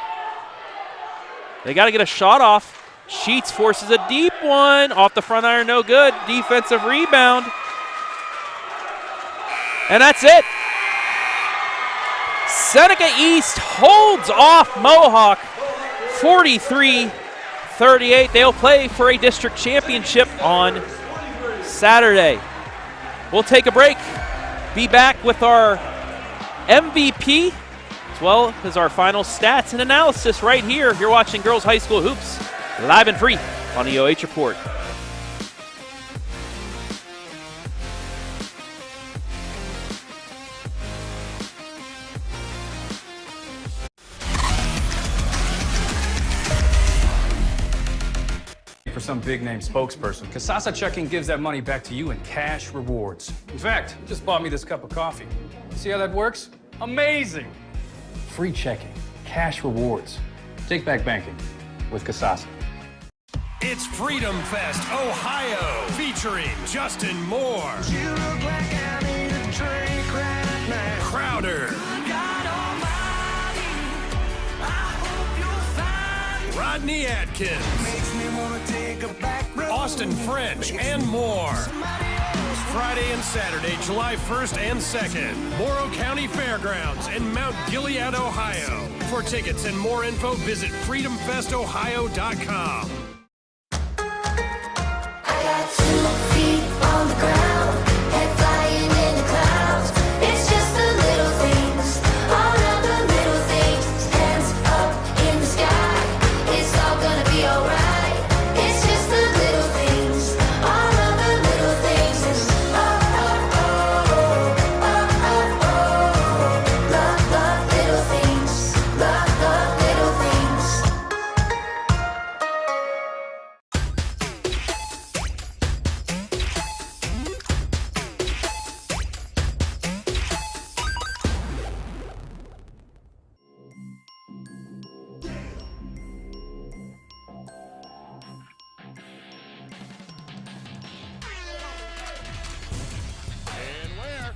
They got to get a shot off. Sheets forces a deep one. Off the front iron, no good. Defensive rebound. And that's it. Seneca East holds off Mohawk 43-38. They'll play for a district championship on Saturday. We'll take a break. Be back with our MVP as well as our final stats and analysis right here. You're watching Girls High School Hoops live and free on the OH Report. for some big-name spokesperson. Kasasa Checking gives that money back to you in cash rewards. In fact, you just bought me this cup of coffee. See how that works? Amazing! Free checking, cash rewards. Take back banking with Kasasa. It's Freedom Fest Ohio, featuring Justin Moore, You look like I need a drink right now. Crowder, God Almighty, I hope you'll find Rodney Atkins, makes me wanna take a back road. Austin French, and more. Friday and Saturday, July 1st and 2nd, Morrow County Fairgrounds in Mount Gilead, Ohio. For tickets and more info, visit freedomfestohio.com. I got 2 feet on the ground, head flying in the clouds. It's just the little things, all of the little things. Hands up in the sky, it's all gonna be alright. It's just the little things, all of the little things. And oh, oh, oh, oh, oh, oh. Love, love, little things. Love, love, little things. And where?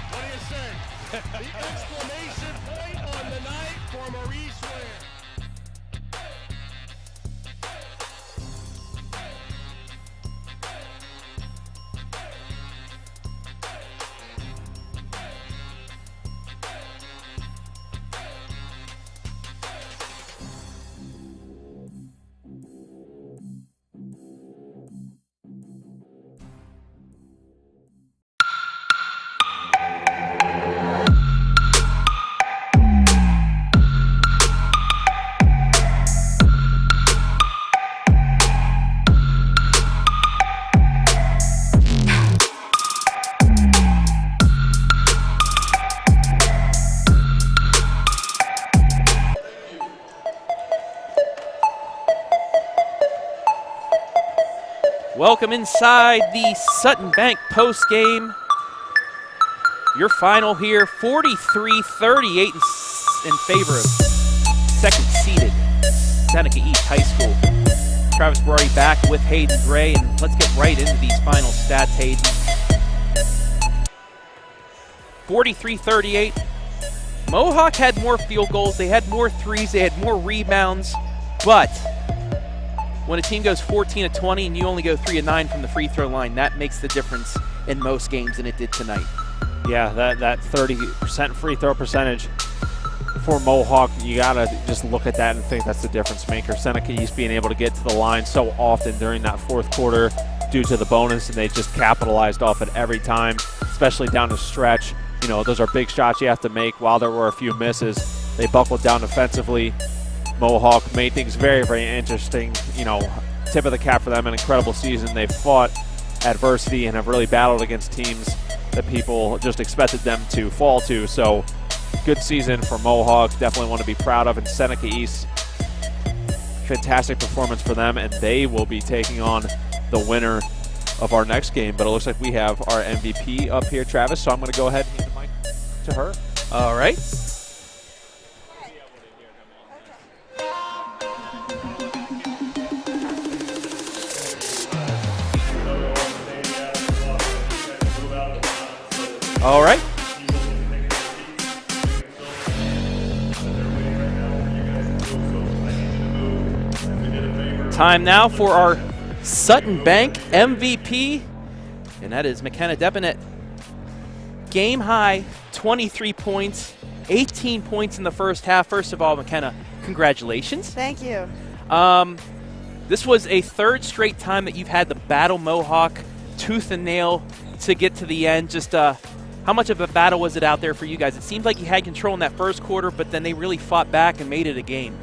What do you say? The exclamation point on the night for Maurice Ware. Welcome inside the Sutton Bank postgame. Your final here, 43-38 in favor of second-seeded Seneca East High School. Travis Brody back with Hayden Gray, and let's get right into these final stats, Hayden. 43-38. Mohawk had more field goals, they had more threes, they had more rebounds, but when a team goes 14 of 20 and you only go 3 of 9 from the free throw line, that makes the difference in most games, and it did tonight. Yeah, that 30% free throw percentage for Mohawk, you got to just look at that and think that's the difference maker. Seneca East being able to get to the line so often during that fourth quarter due to the bonus, and they just capitalized off it every time, especially down the stretch. You know, those are big shots you have to make. While there were a few misses, they buckled down defensively. Mohawk made things very, very interesting. You know, tip of the cap for them, an incredible season. They've fought adversity and have really battled against teams that people just expected them to fall to. So, good season for Mohawk. Definitely want to be proud of. And Seneca East, fantastic performance for them, and they will be taking on the winner of our next game. But it looks like we have our MVP up here, Travis, so I'm going to go ahead and hand the mic to her. All right. All right. Time now for our Sutton Bank MVP, and that is McKenna Depinet. Game high, 23 points, 18 points in the first half. First of all, McKenna, congratulations. Thank you. This was a third straight time that you've had to battle Mohawk tooth and nail to get to the end. Just how much of a battle was it out there for you guys? It seemed like you had control in that first quarter, but then they really fought back and made it a game.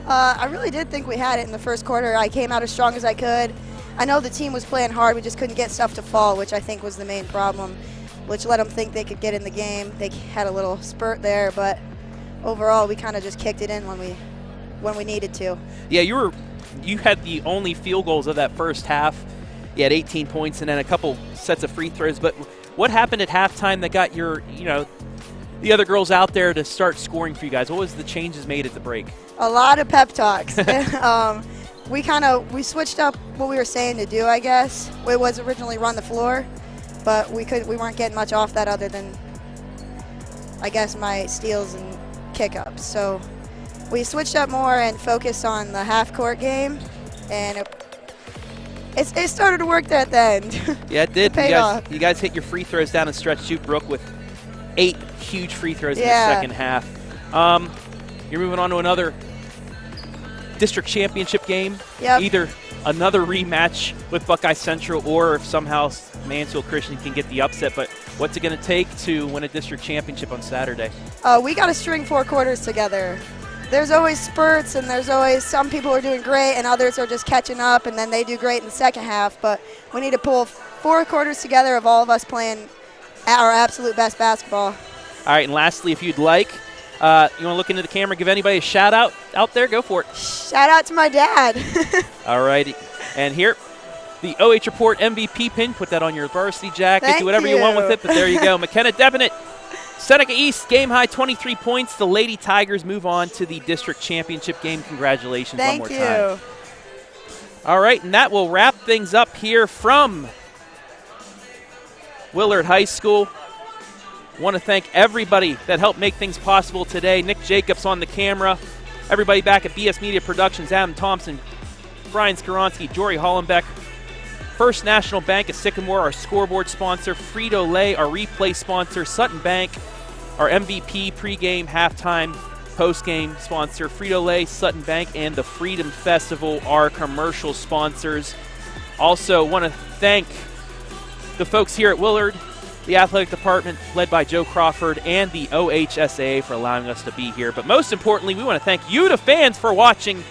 I really did think we had it in the first quarter. I came out as strong as I could. I know the team was playing hard. We just couldn't get stuff to fall, which I think was the main problem, which let them think they could get in the game. They had a little spurt there, but overall we kind of just kicked it in when we when we needed to. Yeah, you had the only field goals of that first half. You had 18 points and then a couple sets of free throws. But what happened at halftime that got the other girls out there to start scoring for you guys? What was the changes made at the break? A lot of pep talks. We switched up what we were saying to do, I guess. It was originally run the floor, but we weren't getting much off that other than, I guess, my steals and kick-ups. So we switched up more and focused on the half-court game, and it started to work there at the end. Yeah, it did. It paid off. You guys hit your free throws down and stretch too. Brooke with 8 huge free throws in the second half. You're moving on to another district championship game. Yep. Either another rematch with Buckeye Central or if somehow Mansfield Christian can get the upset. But what's it going to take to win a district championship on Saturday? We got to string 4 quarters together. There's always spurts, and there's always some people are doing great and others are just catching up, and then they do great in the second half. But we need to pull 4 quarters together of all of us playing our absolute best basketball. All right, and lastly, if you'd like, you want to look into the camera, give anybody a shout-out out there? Go for it. Shout out to my dad. All righty. And here, the OH.Report MVP pin. Put that on your varsity jacket. Thank do whatever you want with it, but there you go. McKenna Deppinett, Seneca East, game high 23 points. The Lady Tigers move on to the district championship game. Congratulations one more time. Thank you. All right, and that will wrap things up here from Willard High School. Want to thank everybody that helped make things possible today. Nick Jacobs on the camera. Everybody back at BS Media Productions, Adam Thompson, Brian Skoronsky, Jory Hollenbeck. First National Bank of Sycamore, our scoreboard sponsor. Frito Lay, our replay sponsor. Sutton Bank, our MVP, pregame, halftime, postgame sponsor. Frito Lay, Sutton Bank, and the Freedom Festival, our commercial sponsors. Also want to thank the folks here at Willard, the athletic department led by Joe Crawford, and the OHSAA for allowing us to be here. But most importantly, we want to thank you, the fans, for watching.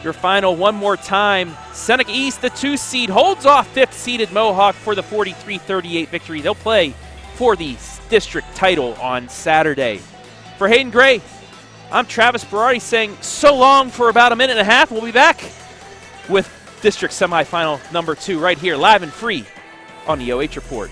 Your final one more time. Seneca East, the 2 seed, holds off 5th-seeded Mohawk for the 43-38 victory. They'll play for the district title on Saturday. For Hayden Gray, I'm Travis Berardi saying so long for about a minute and a half. We'll be back with district semifinal number 2 right here, live and free on the OH Report.